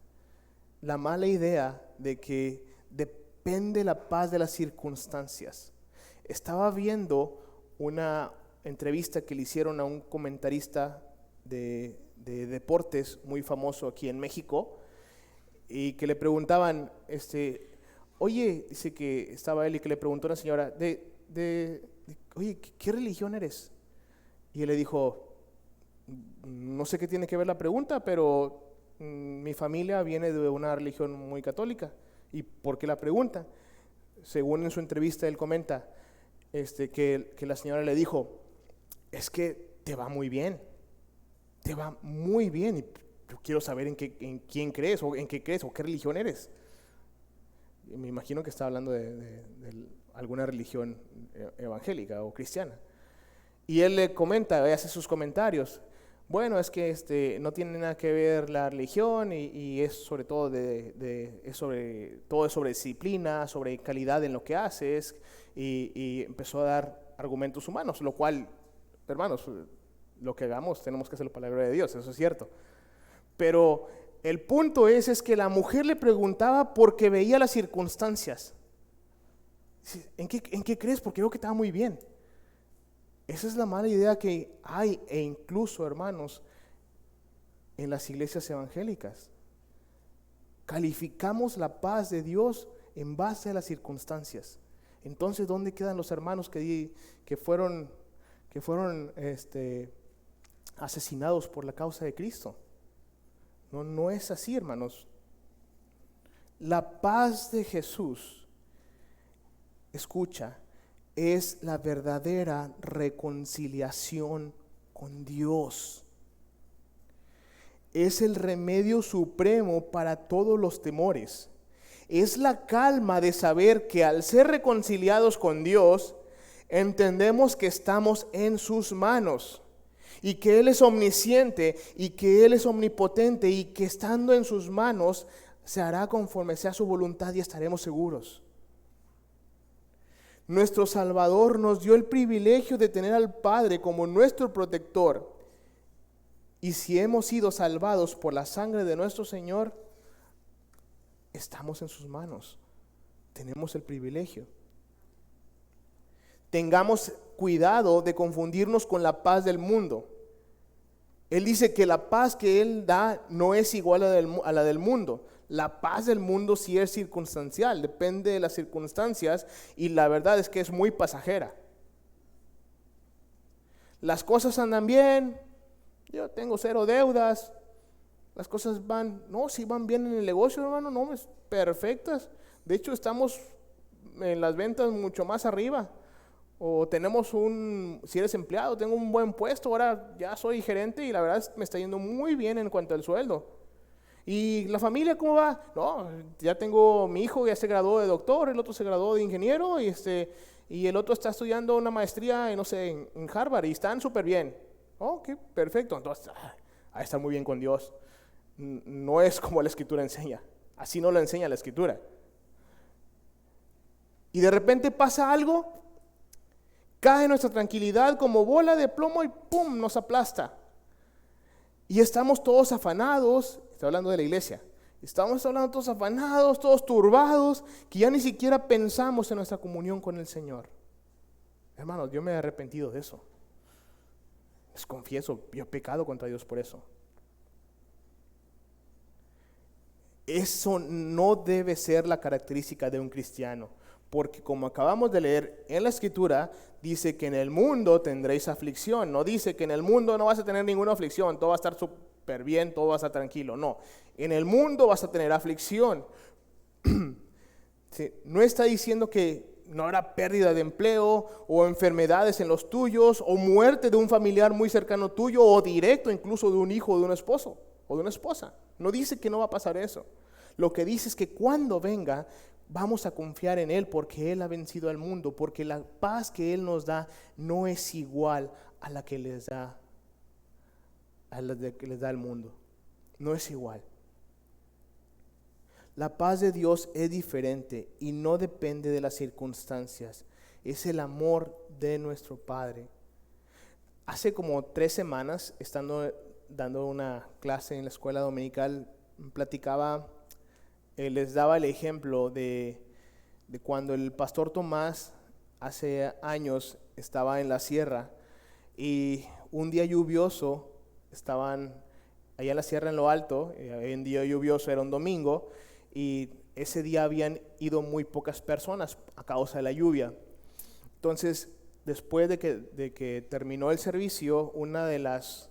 la mala idea de que depende la paz de las circunstancias. Estaba viendo una entrevista que le hicieron a un comentarista de deportes muy famoso aquí en México, y que le preguntaban, oye, dice que estaba él y que le preguntó a una señora, oye, ¿qué religión eres? Y él le dijo, no sé qué tiene que ver la pregunta, pero mi familia viene de una religión muy católica. ¿Y por qué la pregunta? Según en su entrevista él comenta que la señora le dijo, es que te va muy bien y yo quiero saber en quién crees o en qué crees o qué religión eres. Y me imagino que está hablando de alguna religión evangélica o cristiana. Y él le comenta, hace sus comentarios, bueno, es que no tiene nada que ver la religión y es sobre todo todo es sobre disciplina, sobre calidad en lo que haces, y empezó a dar argumentos humanos, lo cual, hermanos, lo que hagamos tenemos que hacerlo para la gloria de Dios, eso es cierto. Pero el punto es que la mujer le preguntaba porque veía las circunstancias. ¿En qué crees? Porque veo que estaba muy bien. Esa es la mala idea que hay, e incluso, hermanos, en las iglesias evangélicas. Calificamos la paz de Dios en base a las circunstancias. Entonces, ¿dónde quedan los hermanos que fueron asesinados por la causa de Cristo? No es así, hermanos. La paz de Jesús, escucha, es la verdadera reconciliación con Dios. Es el remedio supremo para todos los temores. Es la calma de saber que al ser reconciliados con Dios, entendemos que estamos en sus manos y que Él es omnisciente y que Él es omnipotente y que estando en sus manos se hará conforme sea su voluntad y estaremos seguros. Nuestro Salvador nos dio el privilegio de tener al Padre como nuestro protector. Y si hemos sido salvados por la sangre de nuestro Señor, estamos en sus manos. Tenemos el privilegio. Tengamos cuidado de confundirnos con la paz del mundo. Él dice que la paz que Él da no es igual a la del mundo. La paz del mundo sí es circunstancial, depende de las circunstancias, y la verdad es que es muy pasajera. Las cosas andan bien, yo tengo 0 deudas, las cosas si van bien en el negocio, hermano, no, es perfectas. De hecho, estamos en las ventas mucho más arriba. O si eres empleado, tengo un buen puesto, ahora ya soy gerente y la verdad me está yendo muy bien en cuanto al sueldo. ¿Y la familia cómo va? No, ya tengo mi hijo, ya se graduó de doctor, el otro se graduó de ingeniero y el otro está estudiando una maestría, en Harvard y están súper bien. Ok, perfecto. Entonces, está muy bien con Dios. No es como la Escritura enseña. Así no lo enseña la Escritura. Y de repente pasa algo, cae nuestra tranquilidad como bola de plomo y ¡pum!, nos aplasta. Y estamos todos afanados. Estoy hablando de la iglesia. Estamos hablando todos afanados, todos turbados, que ya ni siquiera pensamos en nuestra comunión con el Señor. Hermanos, yo me he arrepentido de eso. Les confieso, yo he pecado contra Dios por eso. Eso no debe ser la característica de un cristiano, porque como acabamos de leer en la Escritura, dice que en el mundo tendréis aflicción. No dice que en el mundo no vas a tener ninguna aflicción, todo va a estar súper bien, todo va a estar tranquilo. No, en el mundo vas a tener aflicción. Sí, no está diciendo que no habrá pérdida de empleo o enfermedades en los tuyos o muerte de un familiar muy cercano tuyo o directo incluso de un hijo o de un esposo o de una esposa. No dice que no va a pasar eso. Lo que dice es que cuando venga vamos a confiar en Él porque Él ha vencido al mundo, porque la paz que Él nos da no es igual a la que les da el mundo. No es igual. La paz de Dios es diferente y no depende de las circunstancias. Es el amor de nuestro Padre. Hace como 3 semanas, estando dando una clase en la escuela dominical, les daba el ejemplo de cuando el pastor Tomás hace años estaba en la sierra y un día lluvioso, estaban allá en la sierra en lo alto, un día lluvioso, era un domingo, y ese día habían ido muy pocas personas a causa de la lluvia. Entonces, después de que terminó el servicio, una de las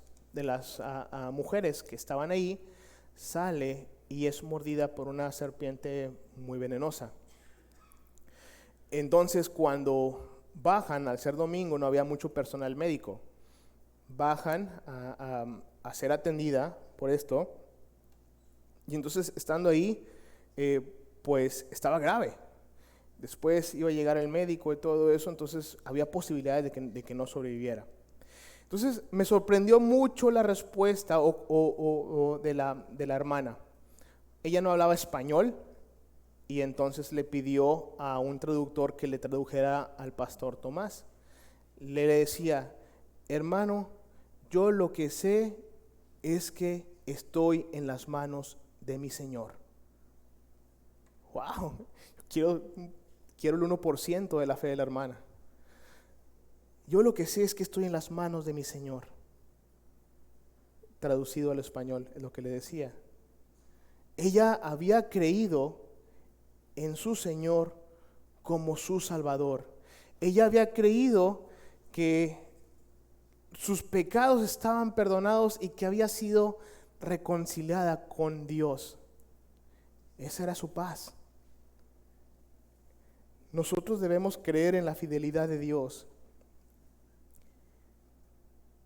mujeres que estaban ahí sale y es mordida por una serpiente muy venenosa. Entonces, cuando bajan, al ser domingo no había mucho personal médico, bajan a ser atendida por esto, y entonces estando ahí, pues estaba grave. Después iba a llegar el médico y todo eso, entonces había posibilidades de que no sobreviviera. Entonces me sorprendió mucho la respuesta de la hermana. Ella no hablaba español y entonces le pidió a un traductor que le tradujera al pastor Tomás. Le decía: hermano, yo lo que sé es que estoy en las manos de mi Señor. ¡Wow! Quiero el 1% de la fe de la hermana. Yo lo que sé es que estoy en las manos de mi Señor. Traducido al español es lo que le decía. Ella había creído en su Señor como su Salvador. Ella había creído que sus pecados estaban perdonados y que había sido reconciliada con Dios. Esa era su paz. Nosotros debemos creer en la fidelidad de Dios,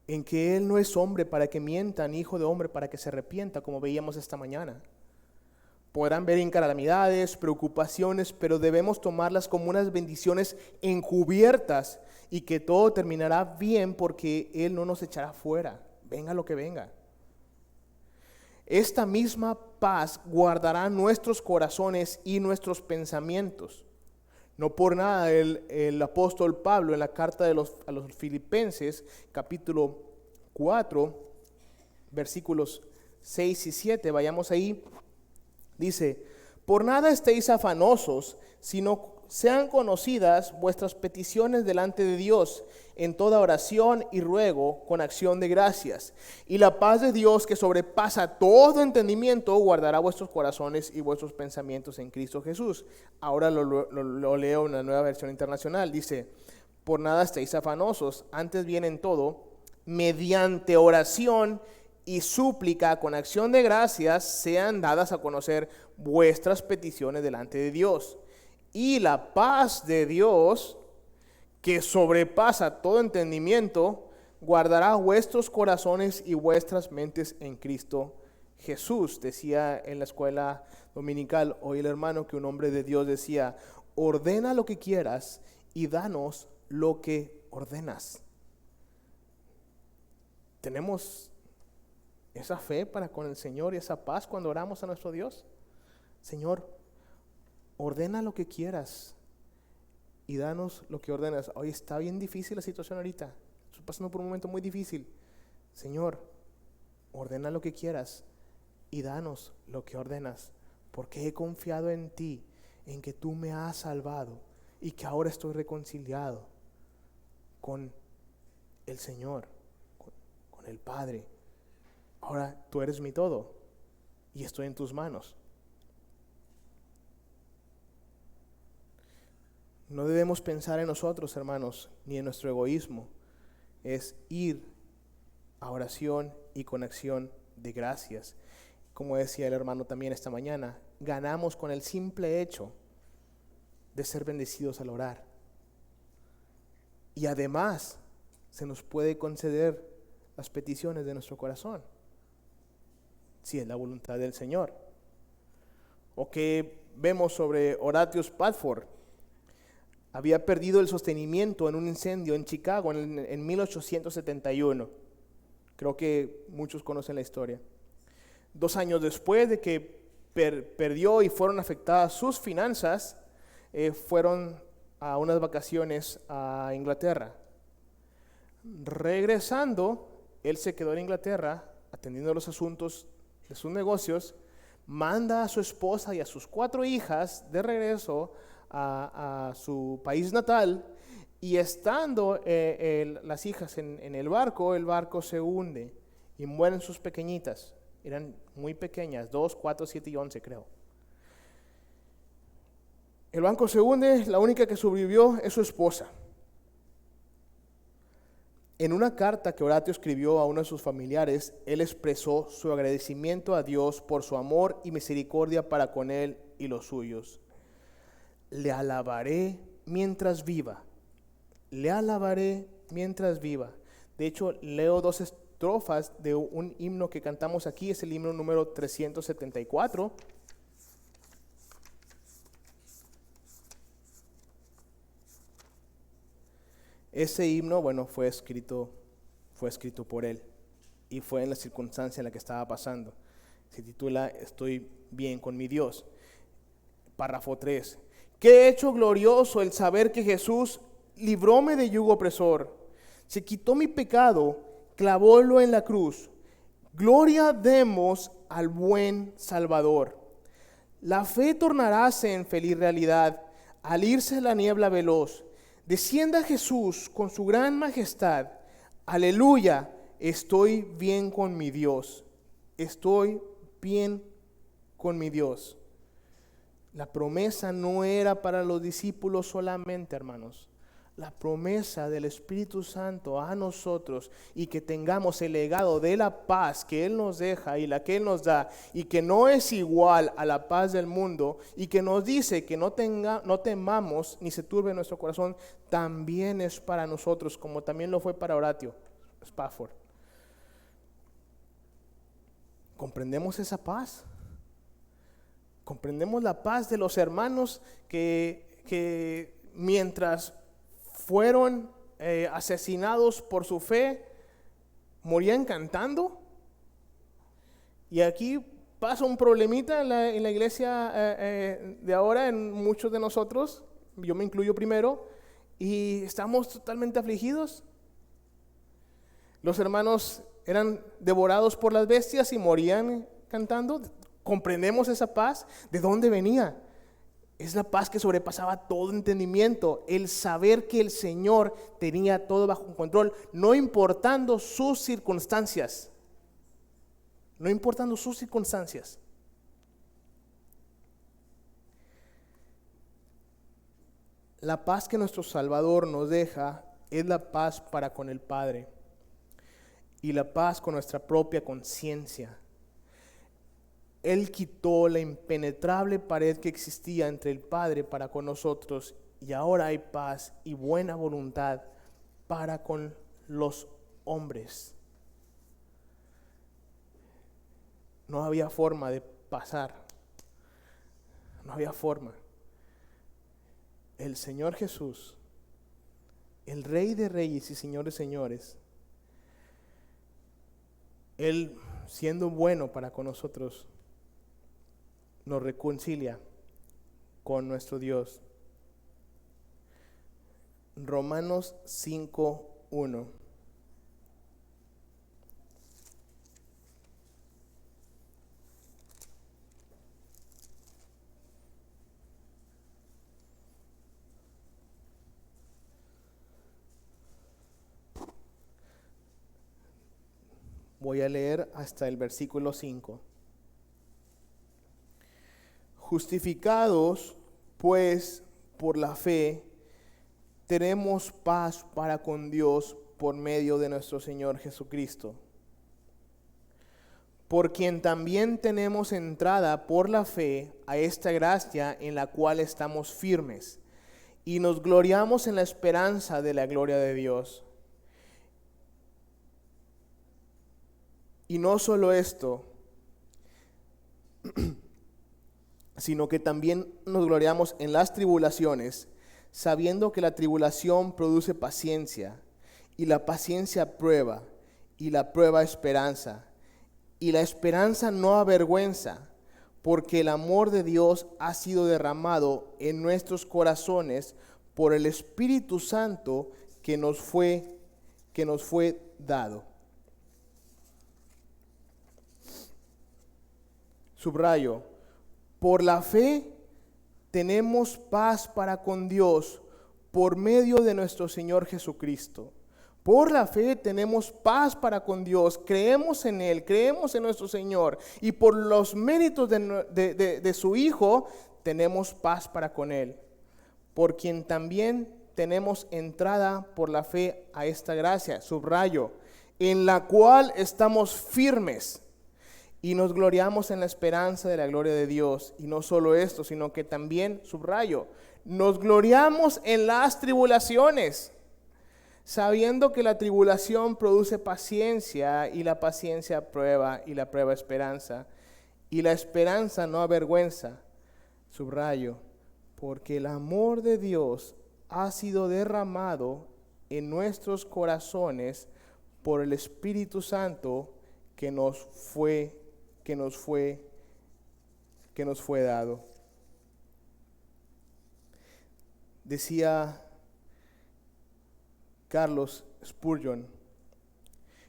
en que Él no es hombre para que mienta, ni hijo de hombre para que se arrepienta, como veíamos esta mañana. Podrán ver en calamidades, preocupaciones, pero debemos tomarlas como unas bendiciones encubiertas y que todo terminará bien porque Él no nos echará fuera, venga lo que venga. Esta misma paz guardará nuestros corazones y nuestros pensamientos. No por nada el apóstol Pablo en la carta a los Filipenses, capítulo 4, versículos 6 y 7, vayamos ahí, dice: por nada estéis afanosos, sino sean conocidas vuestras peticiones delante de Dios en toda oración y ruego con acción de gracias. Y la paz de Dios, que sobrepasa todo entendimiento, guardará vuestros corazones y vuestros pensamientos en Cristo Jesús. Ahora lo leo en la Nueva Versión Internacional. Dice: por nada estéis afanosos, antes bien en todo, mediante oración y súplica con acción de gracias, sean dadas a conocer vuestras peticiones delante de Dios. Y la paz de Dios, que sobrepasa todo entendimiento, guardará vuestros corazones y vuestras mentes en Cristo Jesús. Decía en la escuela dominical hoy el hermano que un hombre de Dios decía: ordena lo que quieras y danos lo que ordenas. ¿Tenemos esa fe para con el Señor y esa paz cuando oramos a nuestro Dios? Señor, ordena lo que quieras y danos lo que ordenas. Hoy está bien difícil la situación ahorita. Estoy pasando por un momento muy difícil. Señor, ordena lo que quieras y danos lo que ordenas, porque he confiado en ti, en que tú me has salvado y que ahora estoy reconciliado con el Señor, con el Padre. Ahora tú eres mi todo y estoy en tus manos. No debemos pensar en nosotros, hermanos, ni en nuestro egoísmo. Es ir a oración y con acción de gracias. Como decía el hermano también esta mañana, ganamos con el simple hecho de ser bendecidos al orar. Y además se nos puede conceder las peticiones de nuestro corazón, si es la voluntad del Señor. O que vemos sobre Horatio Spafford. Había perdido el sostenimiento en un incendio en Chicago en 1871. Creo que muchos conocen la historia. 2 años después de que perdió y fueron afectadas sus finanzas, fueron a unas vacaciones a Inglaterra. Regresando, él se quedó en Inglaterra atendiendo los asuntos de sus negocios, manda a su esposa y a sus 4 hijas de regreso a su país natal Y estando las hijas en el barco se hunde y mueren sus pequeñitas. Eran muy pequeñas, 2, 4, 7 y 11 creo. El barco se hunde, la única que sobrevivió es su esposa. En una carta que Horatio escribió a uno de sus familiares, él expresó su agradecimiento a Dios por su amor y misericordia para con él y los suyos. Le alabaré mientras viva. Le alabaré mientras viva. De hecho, leo 2 estrofas de un himno que cantamos aquí, es el himno número 374. Ese himno, bueno, fue escrito por él y fue en la circunstancia en la que estaba pasando. Se titula Estoy bien con mi Dios. Párrafo 3. Qué hecho glorioso el saber que Jesús libróme de yugo opresor. Se quitó mi pecado, clavólo en la cruz. Gloria demos al buen Salvador. La fe tornaráse en feliz realidad al irse la niebla veloz. Descienda Jesús con su gran majestad. Aleluya, estoy bien con mi Dios. Estoy bien con mi Dios. La promesa no era para los discípulos solamente, hermanos. La promesa del Espíritu Santo a nosotros y que tengamos el legado de la paz que Él nos deja y la que Él nos da y que no es igual a la paz del mundo y que nos dice que no temamos ni se turbe nuestro corazón, también es para nosotros, como también lo fue para Horatio Spafford. ¿Comprendemos esa paz? ¿Comprendemos la paz de los hermanos que mientras fueron asesinados por su fe, morían cantando? Y aquí pasa un problemita en la iglesia de ahora, en muchos de nosotros, yo me incluyo primero, y estamos totalmente afligidos. Los hermanos eran devorados por las bestias y morían cantando. ¿Comprendemos esa paz? ¿De dónde venía? Es la paz que sobrepasaba todo entendimiento, el saber que el Señor tenía todo bajo control, no importando sus circunstancias. No importando sus circunstancias. La paz que nuestro Salvador nos deja es la paz para con el Padre y la paz con nuestra propia conciencia. Él quitó la impenetrable pared que existía entre el Padre para con nosotros y ahora hay paz y buena voluntad para con los hombres. No había forma de pasar. No había forma. El Señor Jesús, el Rey de Reyes y Señor de Señores, Él siendo bueno para con nosotros, nos reconcilia con nuestro Dios. Romanos 5:1. Voy a leer hasta el versículo 5. Justificados, pues, por la fe, tenemos paz para con Dios por medio de nuestro Señor Jesucristo, por quien también tenemos entrada por la fe a esta gracia en la cual estamos firmes, y nos gloriamos en la esperanza de la gloria de Dios. Y no solo esto, sino que también nos gloriamos en las tribulaciones, sabiendo que la tribulación produce paciencia, y la paciencia prueba, y la prueba esperanza, y la esperanza no avergüenza, porque el amor de Dios ha sido derramado en nuestros corazones por el Espíritu Santo que nos fue dado. Subrayo, por la fe tenemos paz para con Dios por medio de nuestro Señor Jesucristo. Por la fe tenemos paz para con Dios, creemos en Él, creemos en nuestro Señor, y por los méritos de su Hijo tenemos paz para con Él, por quien también tenemos entrada por la fe a esta gracia, subrayo, en la cual estamos firmes y nos gloriamos en la esperanza de la gloria de Dios. Y no solo esto, sino que también, subrayo, nos gloriamos en las tribulaciones, sabiendo que la tribulación produce paciencia, y la paciencia prueba, y la prueba esperanza, y la esperanza no avergüenza, subrayo, porque el amor de Dios ha sido derramado en nuestros corazones por el Espíritu Santo que nos fue dado. Decía Carlos Spurgeon,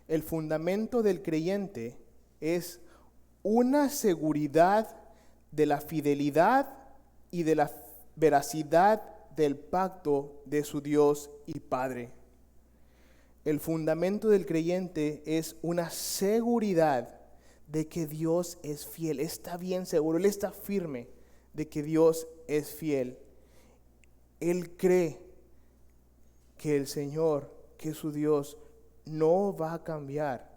el fundamento del creyente es una seguridad de la fidelidad y de la veracidad del pacto de su Dios y Padre. El fundamento del creyente es una seguridad de que Dios es fiel. Está bien seguro, él está firme de que Dios es fiel. Él cree que el Señor, que su Dios, no va a cambiar.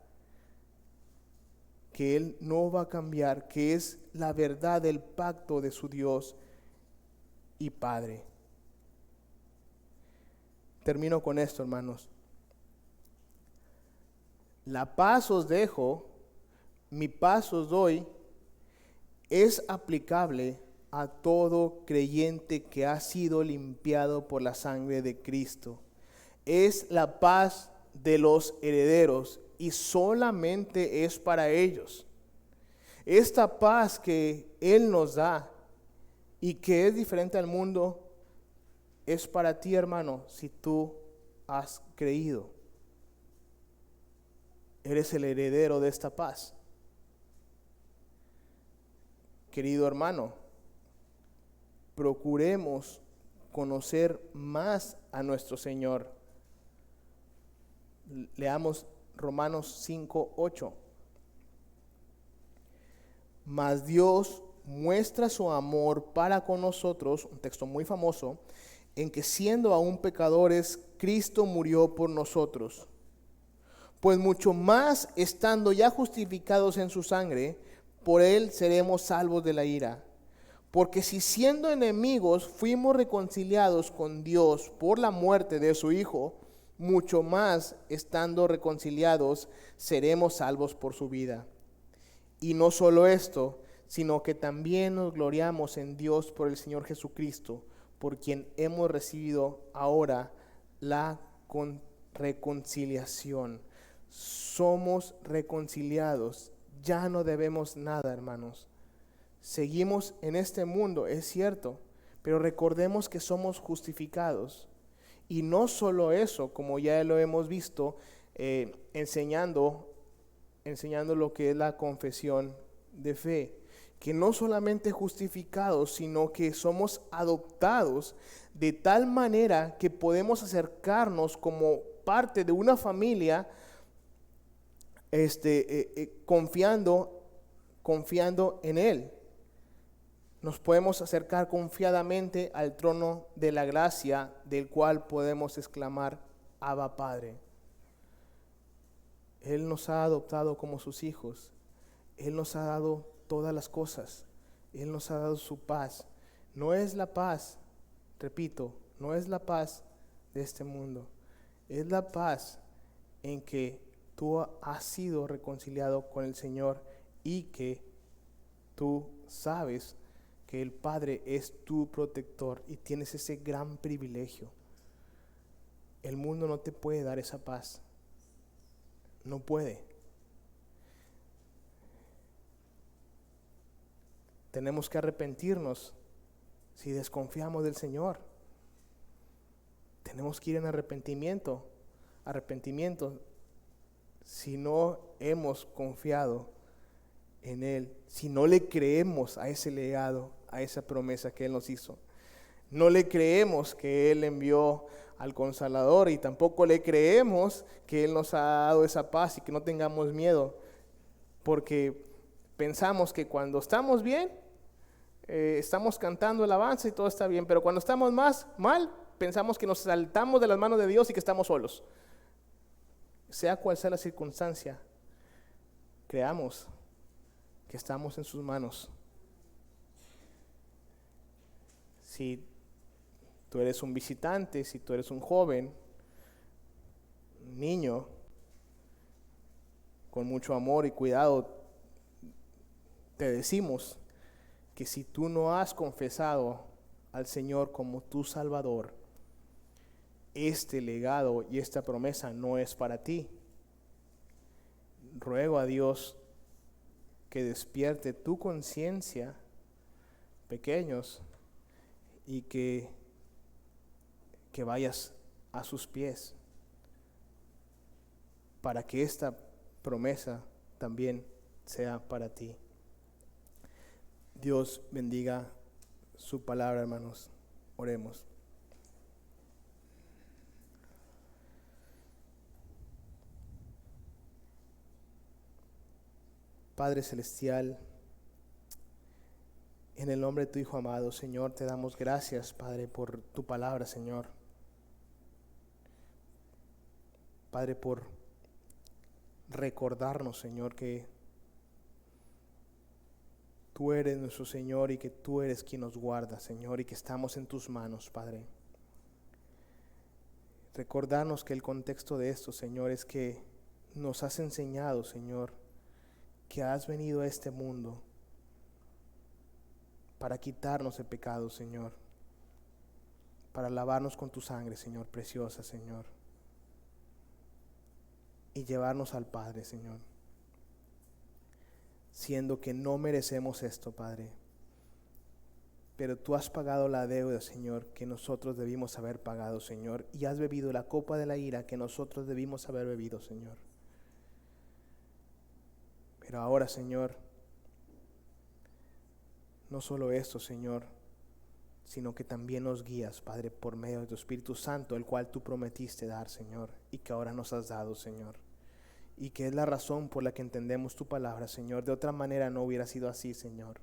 Que Él no va a cambiar, que es la verdad del pacto de su Dios y Padre. Termino con esto, hermanos. La paz os dejo, mi paz os doy, es aplicable a todo creyente que ha sido limpiado por la sangre de Cristo. Es la paz de los herederos y solamente es para ellos. Esta paz que Él nos da y que es diferente al mundo, es para ti, hermano, si tú has creído. Eres el heredero de esta paz. Querido hermano, procuremos conocer más a nuestro Señor. Leamos Romanos 5:8. Mas Dios muestra su amor para con nosotros, un texto muy famoso, en que siendo aún pecadores, Cristo murió por nosotros. Pues mucho más, estando ya justificados en su sangre, por Él seremos salvos de la ira. Porque si siendo enemigos fuimos reconciliados con Dios por la muerte de su Hijo, mucho más, estando reconciliados, seremos salvos por su vida. Y no solo esto, sino que también nos gloriamos en Dios por el Señor Jesucristo, por quien hemos recibido ahora la reconciliación. Somos reconciliados, ya no debemos nada, hermanos. Seguimos en este mundo, es cierto, pero recordemos que somos justificados. Y no solo eso, como ya lo hemos visto, enseñando lo que es la confesión de fe, que no solamente justificados, sino que somos adoptados de tal manera que podemos acercarnos como parte de una familia, confiando en Él. Nos podemos acercar confiadamente al trono de la gracia, del cual podemos exclamar, Abba Padre. Él nos ha adoptado como sus hijos. Él nos ha dado todas las cosas. Él nos ha dado su paz. No es la paz, repito, no es la paz de este mundo. Es la paz en que tú has sido reconciliado con el Señor y que tú sabes que el Padre es tu protector y tienes ese gran privilegio. El mundo no te puede dar esa paz. No puede. Tenemos que arrepentirnos si desconfiamos del Señor. Tenemos que ir en arrepentimiento si no hemos confiado en Él, si no le creemos a ese legado, a esa promesa que Él nos hizo. No le creemos que Él envió al Consolador y tampoco le creemos que Él nos ha dado esa paz y que no tengamos miedo, porque pensamos que cuando estamos bien, estamos cantando alabanza y todo está bien, pero cuando estamos mal, pensamos que nos saltamos de las manos de Dios y que estamos solos. Sea cual sea la circunstancia, creamos que estamos en sus manos. Si tú eres un visitante, si tú eres un joven, un niño, con mucho amor y cuidado, te decimos que si tú no has confesado al Señor como tu Salvador, este legado y esta promesa no es para ti. Ruego a Dios que despierte tu conciencia, pequeños, y que vayas a sus pies para que esta promesa también sea para ti. Dios bendiga su palabra, hermanos. Oremos. Padre Celestial, en el nombre de tu Hijo amado, Señor, te damos gracias, Padre, por tu palabra, Señor. Padre, por recordarnos, Señor, que tú eres nuestro Señor y que tú eres quien nos guarda, Señor, y que estamos en tus manos, Padre. Recordarnos que el contexto de esto, Señor, es que nos has enseñado, Señor, que has venido a este mundo para quitarnos el pecado, Señor, para lavarnos con tu sangre, Señor, preciosa, Señor, y llevarnos al Padre, Señor, siendo que no merecemos esto, Padre, pero tú has pagado la deuda, Señor, que nosotros debimos haber pagado, Señor, y has bebido la copa de la ira que nosotros debimos haber bebido, Señor. Pero ahora, Señor, no solo esto, Señor, sino que también nos guías, Padre, por medio de tu Espíritu Santo, el cual tú prometiste dar, Señor, y que ahora nos has dado, Señor. Y que es la razón por la que entendemos tu palabra, Señor. De otra manera no hubiera sido así, Señor.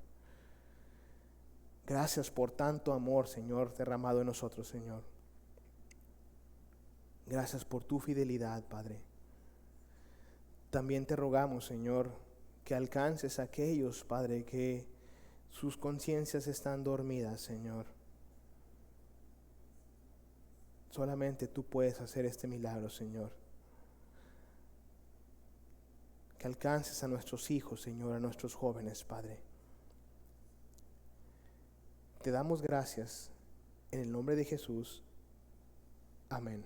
Gracias por tanto amor, Señor, derramado en nosotros, Señor. Gracias por tu fidelidad, Padre. También te rogamos, Señor, que alcances a aquellos, Padre, que sus conciencias están dormidas, Señor. Solamente tú puedes hacer este milagro, Señor. Que alcances a nuestros hijos, Señor, a nuestros jóvenes, Padre. Te damos gracias en el nombre de Jesús. Amén.